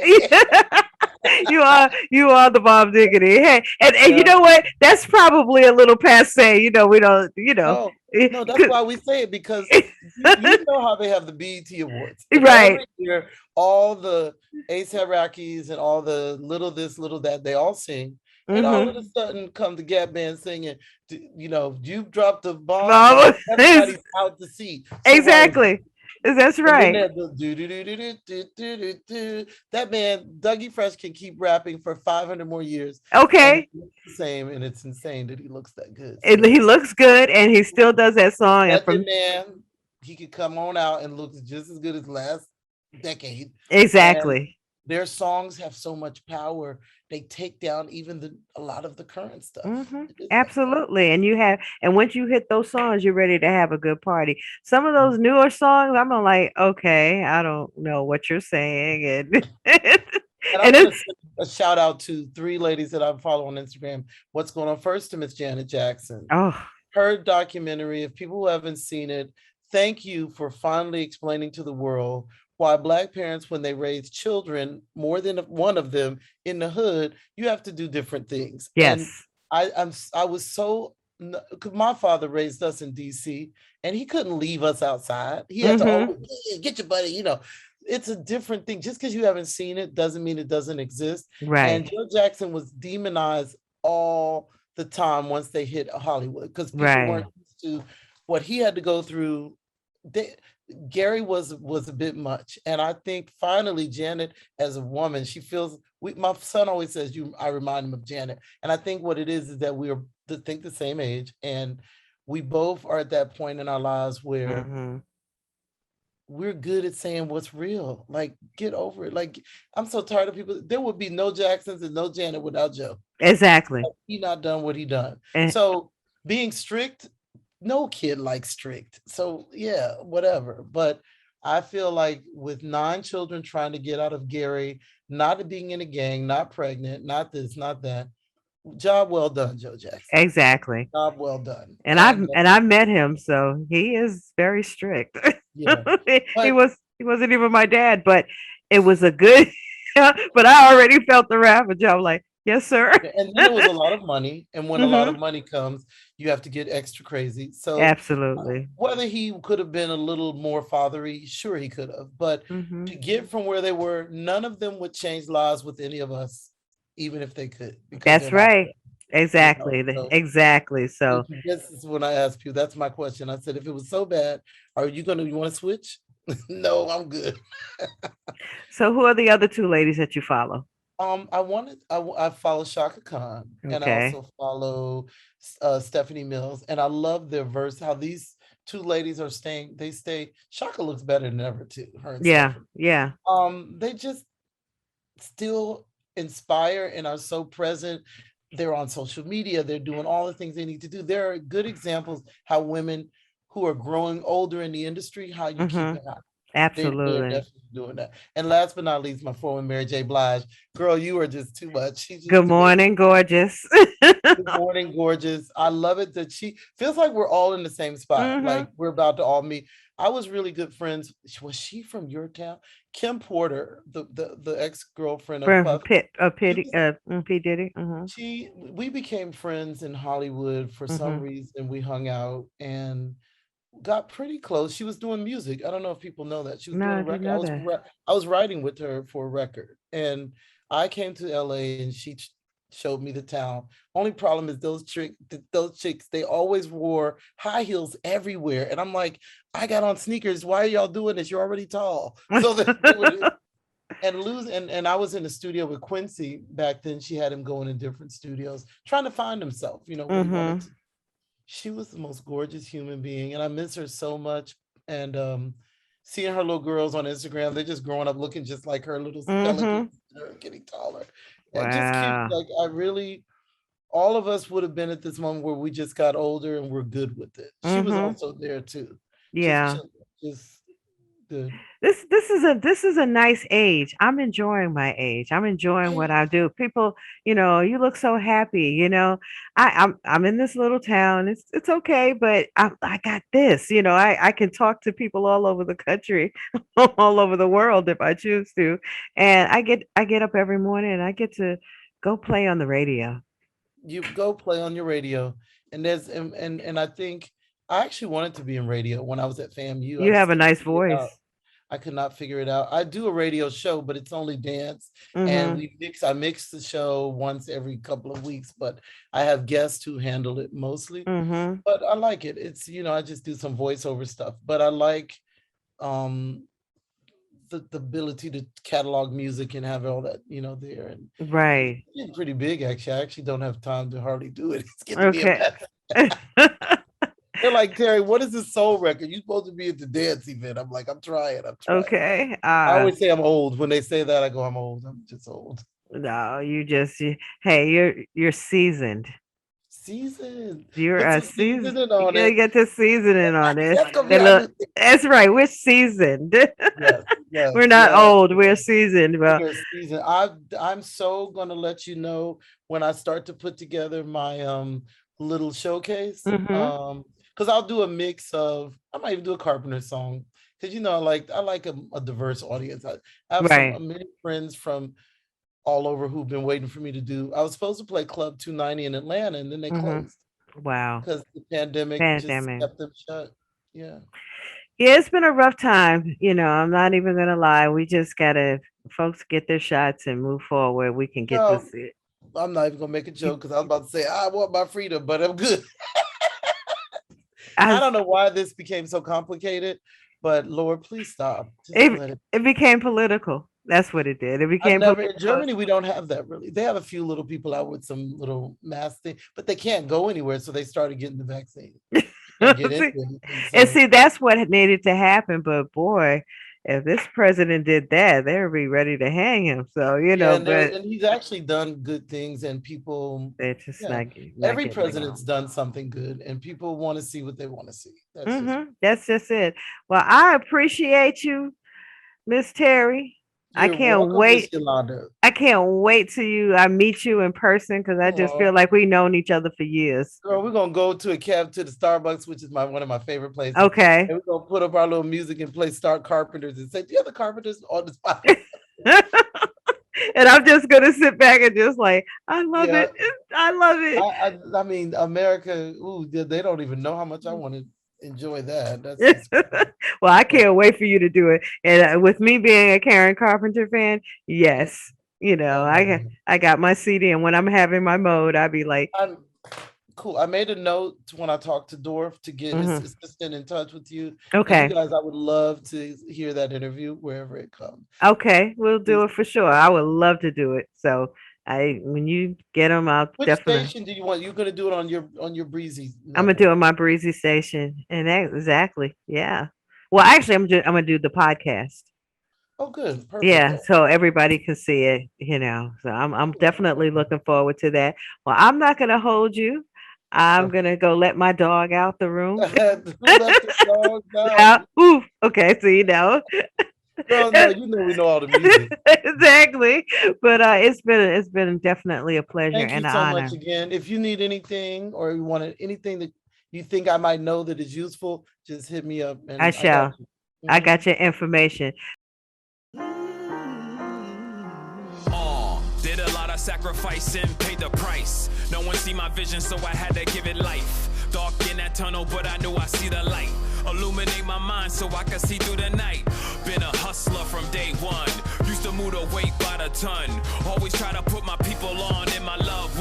You are the bomb diggity. Hey, and you Yeah. know what? That's probably a little passe. We don't, No, eh, no, that's 'cause- why we say it because you know how they have the BET Awards, and right. every year all the A$AP Rockies and all the little this, little that, they all sing, and all of a Mm-hmm. sudden come the Gap Band singing. You dropped the bomb. Now Mama, everybody's out to sea. So why is that? exactly. That's And then right. that the do do do do do do do do do. That man Dougie Fresh can keep rapping for 500 more years, and it Okay. looks the same, and it's insane that he looks that good. And So he looks good and he still does that song. And let the from man, he could come on out and look just as good as last decade. And exactly. their songs have so much power. They take down even a lot of the current stuff. Hmm. It is like that. Absolutely. And once you hit those songs, you're ready to have a good party. Some of those newer songs, I'm like, okay, I don't know what you're saying. And, And I and want to it, send a shout out to three ladies that I follow on Instagram. What's going on? First to Miss Janet Jackson. oh, Her documentary, if people who haven't seen it, thank you for finally explaining to the world why Black parents, when they raise children, more than one of them in the hood, you have to do different things. And yes. I was so, because my father raised us in DC and he couldn't leave us outside. He had to Hmm. always get your buddy. It's a different thing. Just because you haven't seen it doesn't mean it doesn't exist. And Right. Joe Jackson was demonized all the time once they hit Hollywood because people weren't Right. used to what he had to go through. They, Gary was a bit much, and I think finally Janet, as a woman, she feels. My son always says, "You." I remind him of Janet, and I think what it is that we are think the same age, and we both are at that point in our lives where Hmm. we're good at saying what's real. Like, get over it. Like, I'm so tired of people. There would be no Jacksons and no Janet without Joe. Exactly. He not done what he done. And So being strict, no kid likes strict. So yeah, whatever. But I feel like with 9 children trying to get out of Gary, not being in a gang, not pregnant, not this, not that. Job well done, Joe Jackson. exactly. Job well done. And And I've met him, so he is very strict. yeah, he but he wasn't even my dad, but it was a good. But I already felt the wrath of job. Like, yes, sir. and then it was a lot of money. And when a lot Hmm. of money comes, you have to get extra crazy. So Absolutely. whether he could have been a little more fathery, sure he could have. But Hmm. to get from where they were, none of them would change lives with any of us, even if they could, because they're That's not, right. Exactly. so Exactly. So, this is when I asked you, that's my question. I said, if it was so bad, you want to switch? No, I'm good. so who are the other two ladies that you follow? I follow Shaka Khan and I Okay. also follow Stephanie Mills, and I love their verse. How these two ladies are staying. They stay. Shaka looks better than ever too. Her and Yeah. Stephanie. Yeah. They just still inspire and are so present. They're on social media. They're doing all the things they need to do. There are good examples how women who are growing older in the industry, how you keep Hmm. it up. They're Absolutely. definitely doing that. And last but not least, my former Mary J. Blige. Girl, you are just too much. She's Good just too much. morning, gorgeous. Good morning, gorgeous. I love it that she feels like we're all in the same spot. Hmm. Like we're about to all meet. I was really good friends. Was she from your town? Kim Porter, the ex-girlfriend of From Puff. Pit, She Pity, was P Diddy. Hmm. we became friends in Hollywood for some Hmm. reason. We hung out and got pretty close. She was doing music. I don't know if people know that. She was No, doing I a didn't record. know that. I was writing with her for a record. And I came to LA and showed me the town. Only problem is those chicks, they always wore high heels everywhere. And I'm like, I got on sneakers. Why are y'all doing this? You're already tall. So they would and I was in the studio with Quincy back then. She had him going in different studios, trying to find himself, what he wanted Mm-hmm. to. She was the most gorgeous human being, and I miss her so much. And seeing her little girls on Instagram, they're just growing up looking just like her, little Mm-hmm. pelicans, getting taller. And just cute. Wow. Like I really, all of us would have been at this moment where we just got older and we're good with it. She was Mm-hmm. also there too, just Yeah. chill, just good. This is a nice age. I'm enjoying my age. I'm enjoying what Right. I do. People, you look so happy. I'm in this little town. It's okay, but I got this. I can talk to people all over the country, all over the world if I choose to. And I get up every morning and I get to go play on the radio. You go play on your radio, and and I think I actually wanted to be in radio when I was at FAMU. I You just have a couldn't nice figure it out. voice. I could not figure it out. I do a radio show, but it's only dance, and Mhm. I mix the show once every couple of weeks, but I have guests who handle it mostly. Mhm. But I like it. It's, I just do some voiceover stuff, but I like um the ability to catalog music and have all that, there. And it's Right. getting pretty big actually. I actually don't have time to hardly do it. It's getting to be a Okay. mess. They're like, Terry, what is this soul record? You're supposed to be at the dance event. I'm like, I'm trying. I'm trying. Okay. I always say I'm old. When they say that, I go, I'm old. I'm just old. No, hey, you're seasoned. Season. You're Put a some season. seasoning You on gotta it. get the seasoning on it. That's gonna be They our new look. thing. That's right. We're seasoned. Yes, We're yes, not yes. old. We're seasoned. Well, Your season. I'm so gonna let you know when I start to put together my little showcase. hmm Because I'll do a mix of, I might even do a Carpenter song. Because I like a diverse audience. I have some right. many friends from all over who've been waiting for me to do. I was supposed to play Club 290 in Atlanta, and then they hmm closed Wow. because the pandemic just Pandemic. kept them shut. Yeah. Yeah, it's been a rough time. I'm not even gonna lie. We just gotta folks get their shots and move forward. We can get No, this. I'm not even gonna make a joke because I was about to say I want my freedom, but I'm good. I I, don't know why this became so complicated, but Lord, please stop. Just it let it. it became political. That's what it did. It I became never in political. Germany we don't have that really. They have a few little people out with some little mask thing, but they can't go anywhere, so they started getting the vaccine. Can't get into See, anything. and So see, that's what needed to happen. But boy, if this president did that, they would be ready to hang him. So, yeah, but and he's actually done good things, and people, they're just yeah, not every getting it president's wrong. done something good, and people want to see what they want to see. That's just That's just it. Well, I appreciate you, Miss Terry. I you're can't welcome, Miss wait. Yolanda. I can't wait till I meet you in person because I just Aw. feel like we've known each other for years. Girl, we're gonna go to to the Starbucks, which is one of my favorite places, Okay. and we're gonna put up our little music and play Start Carpenters and say, "Do you have the Carpenters on the spot?" And I'm just gonna sit back and just like, I love Yeah, it. I love it. I mean, America. Ooh, they don't even know how much I want to enjoy that. That's just crazy. Well, I But can't wait for you to do it. And with me being a Karen Carpenter fan, yes, oh, I got my CD, and when I'm having my mode, I'd be like, I'm cool. I made a note when I talked to Dorf to get his mhm, assistant in touch with you, and you okay, guys. I would love to hear that interview wherever it comes. okay, we'll do Please. it for sure. I would love to do it. So when you get them, I'll Which definitely. station do you want? You're gonna do it on your Breezy I'm gonna do it network. on my Breezy station, and exactly, yeah. Well, actually, I'm gonna do the podcast. Oh, good, perfect. Yeah, so everybody can see it. So I'm definitely looking forward to that. Well, I'm not gonna hold you. I'm Okay. gonna go let my dog out the room. Who let the dog out? Now, ooh, okay, so Girl, no, we know all the music. exactly. But it's been definitely a pleasure Thank you and an so much honor. again. If you need anything or you wanted anything that you think I might know that is useful, just hit me up I and I got shall. you. I Mhm. got your information. Did a lot of sacrifice and paid the price. No one see my vision, so I had to give it life. Dark in that tunnel, but I knew I see the light. Illuminate my mind so I can see through the night. Been a hustler from day one. Used to move the weight by the ton. Always try to put my people on in my love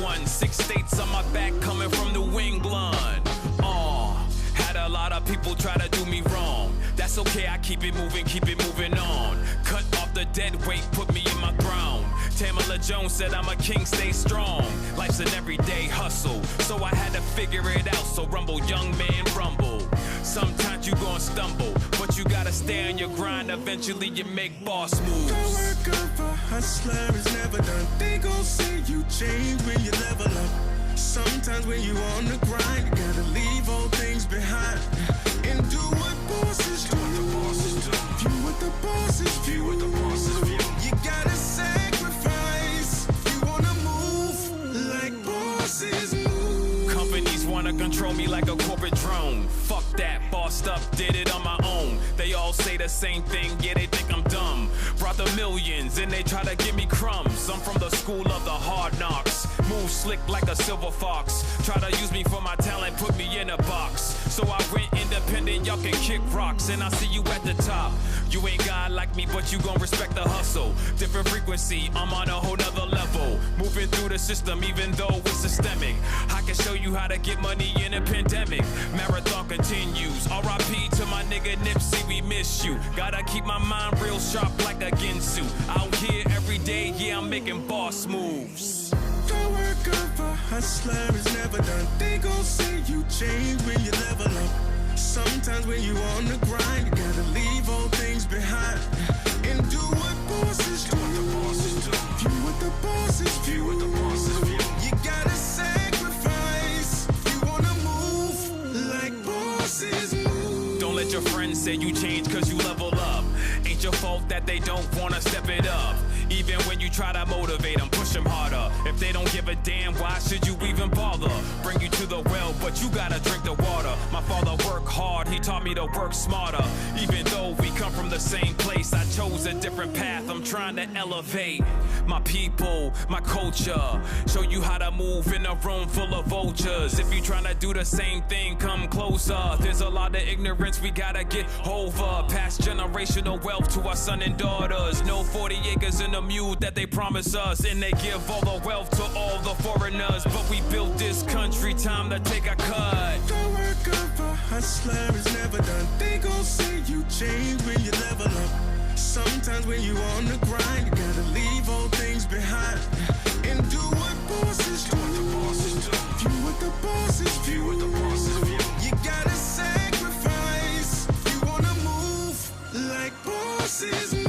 that's okay, I keep it moving on. Cut off the dead weight, put me in my throne. Tamala Jones said I'm a king, stay strong. Life's an everyday hustle, so I had to figure it out. So rumble, young man, rumble. Sometimes you gon' stumble, but you gotta stay on your grind. Eventually you make boss moves. The work of a hustler is never done. They gon' say you change when you level up. Sometimes when you on the grind, you gotta leave old things behind and do what bosses do. View what the bosses view. You gotta sacrifice. You wanna move like bosses move. Companies wanna control me like a corporate drone. Fuck that, bossed up, did it on my own. They all say the same thing, yeah, they think I'm dumb. Brought the millions and they try to give me crumbs. I'm from the school of the hard knocks. Move slick like a silver fox. Try to use me for my talent, put me in a box. So I went independent, y'all can kick rocks. And I see you at the top. You ain't God like me, but you gon' respect the hustle. Different frequency, I'm on a whole nother level. Moving through the system, even though it's systemic. I can show you how to get money in a pandemic. Marathon continues. R.I.P. to my nigga Nipsey, we miss you. Gotta keep my mind real sharp like a Ginsu. Out here every day, yeah, I'm making boss moves. The work of a hustler is never done. They gon' say you change when you level up. Sometimes when you on the grind, you gotta leave old things behind and do what bosses do. View what the bosses view. You gotta sacrifice. You wanna move like bosses move. Don't let your friends say you change cause you level up. Ain't your fault that they don't wanna step it up. Even when you try to motivate them, push them harder. If they don't give a damn, why should you even bother? Bring you to the well, but you gotta drink the water. My father worked hard, he taught me to work smarter. Even though we come from the same place, I chose a different path. I'm trying to elevate my people, my culture. Show you how to move in a room full of vultures. If you trying to do the same thing, come closer. There's a lot of ignorance we gotta get over. Past generational wealth to our son and daughters. No 40 acres in the mule that they promise us, and they give all the wealth to all the foreigners. But we built this country, time to take a cut. The work of a hustler is never done. They gon' say you change when you level up. Sometimes when you on the grind, you gotta leave old things behind and do what bosses do. View what the bosses view. You gotta sacrifice. You wanna move like bosses move.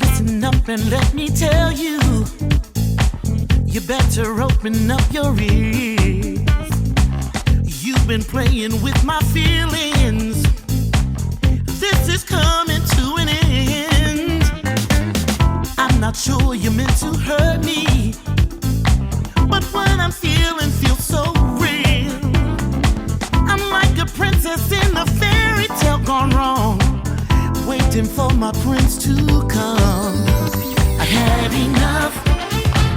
Listen up and let me tell you, you better open up your ears. You've been playing with my feelings. This is coming to an end. I'm not sure you meant to hurt me, but what I'm feeling feels so real. I'm like a princess in a fairy tale gone wrong, waiting for my prince to come. I had enough,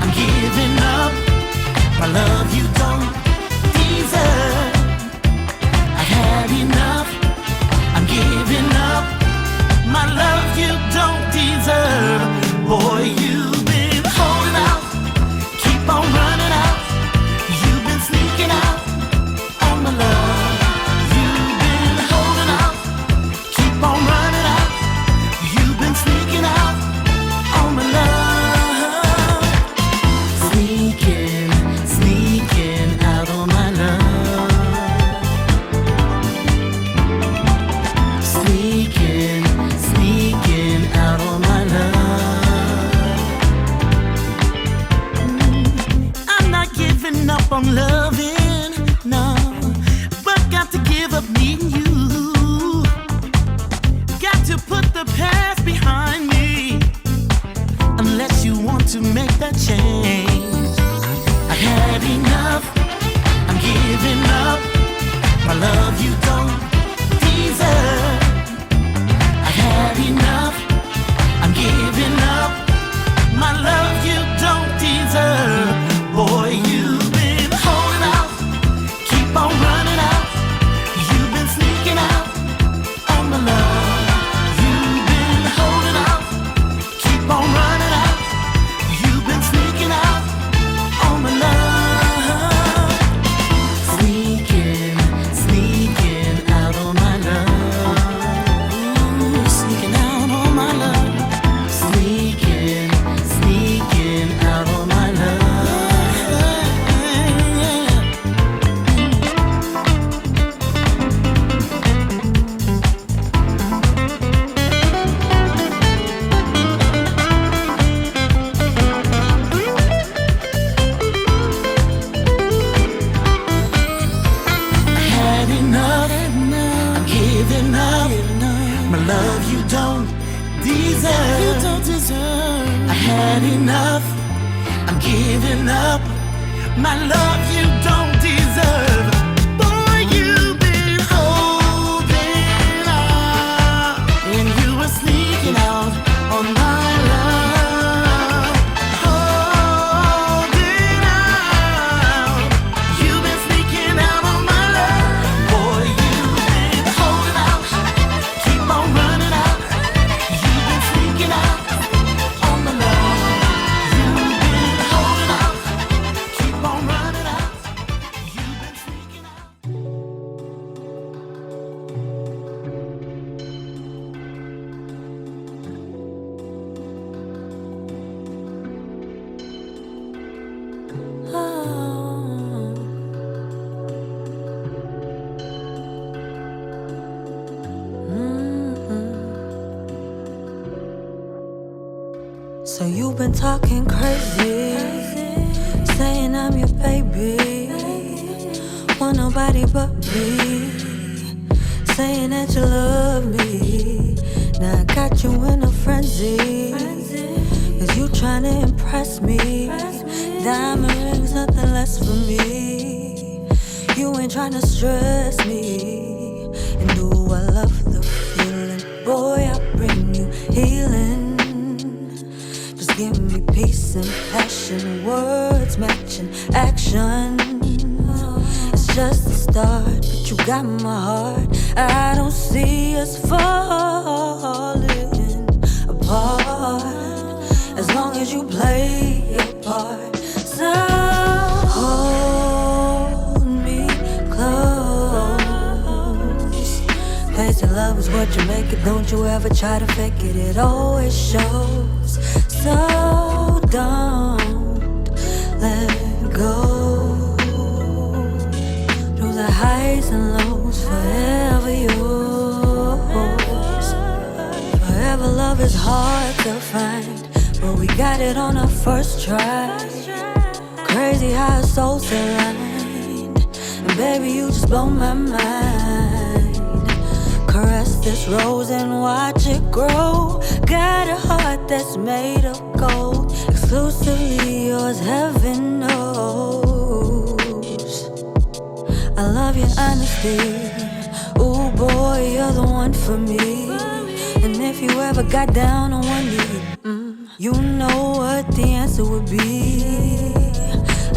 I'm giving up. My love you don't deserve. I had enough, I'm giving up. My love you don't deserve. Boy, you've been holding out, keep on running out. You've been sneaking out on my love. You've been holding out, keep on running out. You've been sneaking out on my love. Sneaking, sneaking out on my love. Sneaking, sneaking out on my love. I'm not giving up on loving, no, but got to give up needing you. Got to put the past behind me, unless you want to make that change. I had enough, I'm giving up. My love you don't deserve. I had enough, I'm giving up. My love you don't deserve. Boy, giving up. My love you don't deserve. I had enough. I'm giving up. My love you don't deserve. Boy, you've been holding out, and you were sneaking out on my love. Holding out, you've been sneaking out on my love. Boy, you've been holding out, keep on running out. You've been sneaking out on my love. You've been holding out, keep on running out. You've been sneaking out. So you've been talking crazy, saying I'm your baby, want nobody but me, saying that you love me. Now I got you in a frenzy, cause you tryna impress me. Diamond rings, nothing less for me. You ain't tryna stress me. And do I love the feeling? Boy, I bring you healing. Just give me peace and passion, words matching action. It's just the start, but you got my heart. I don't see us falling apart as long as you play your part. So hold me close. Patient love is what you make it. Don't you ever try to fake it. It always shows. So don't let go. Through the highs and lows, forever yours. Forever love is hard to find, but we got it on our first try. Crazy how our souls aligned, and baby you just blow my mind. Caress this rose and watch it grow. Got a heart that's made of gold, exclusively yours, heaven knows. I love your honesty. Ooh boy, you're the one for me. And if you ever got down on one knee, you know what the answer would be.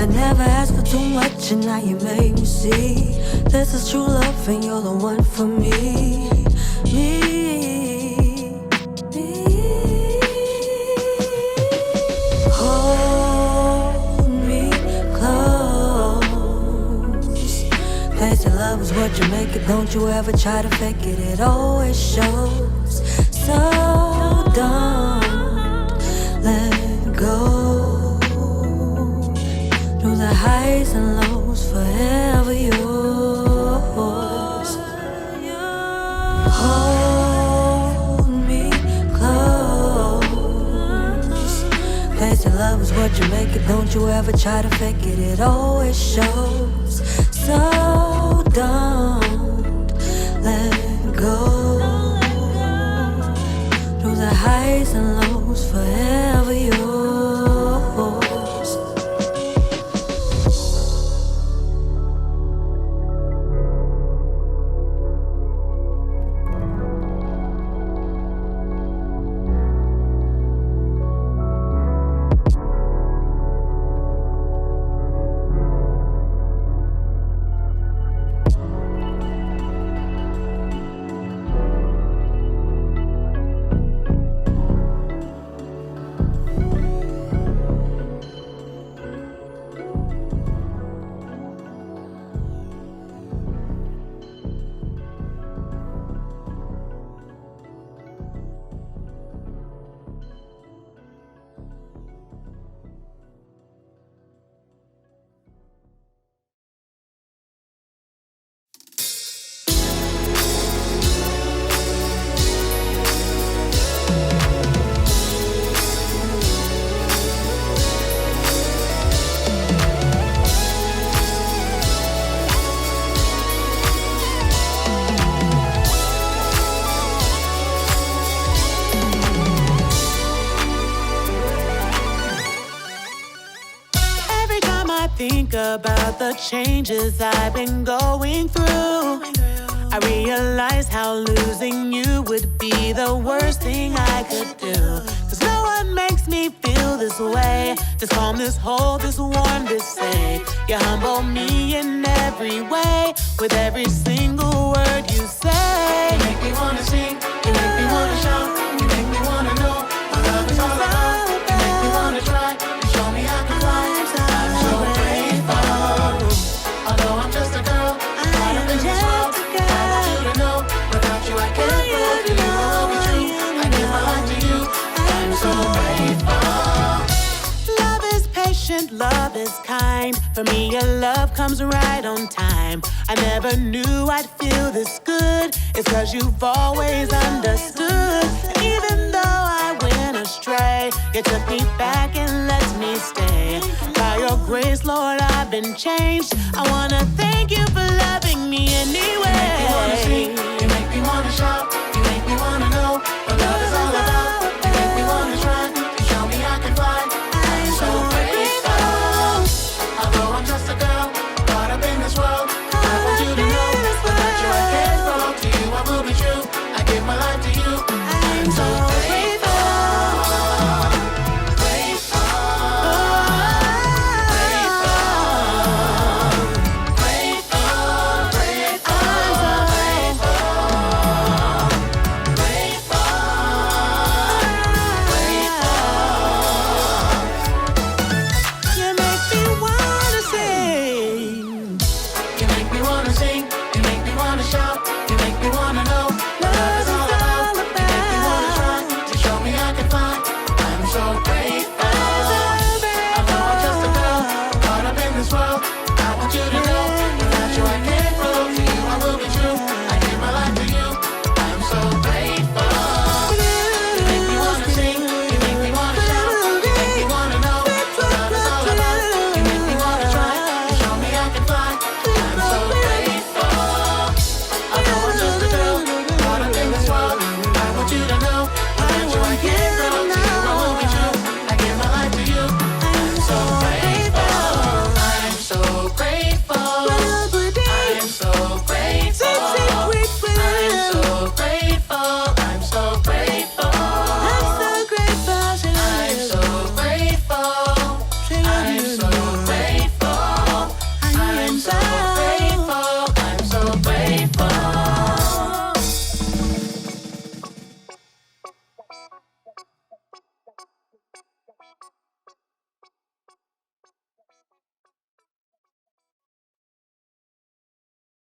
I never asked for too much, and now you make me see this is true love, and you're the one for me. Hold me close. Patient love is what you make it. Don't you ever try to fake it. It always shows. So don't let go. Through the highs and lows, forever yours. Hold me close. Patient love is what you make it. Don't you ever try to fake it. It always shows. So don't let go. Through the highs and lows, forever yours. think about the changes I've been going through, I realize how losing you would be the worst thing I could do. Cause no one makes me feel this way. This calm, this whole, this warm, this safe. You humble me in every way with every single word you say. You make me wanna sing, you make me wanna shout, you make me wanna know what love is all about. You make me wanna try, you show me I can fly. I'm so grateful. Although I'm just a girl, caught up in this world, I want you to know, without you I can't go. You will always be true. I give my life to you. I'm so grateful. Love is patient, love is kind. For me, your love comes right on time. I never knew I'd feel this good. It's cause you've always understood. And even though I went astray, you took me back and let me stay. By your grace, Lord, I've been changed. I wanna thank you for loving me anyway. You make me wanna sing, you make me wanna shout.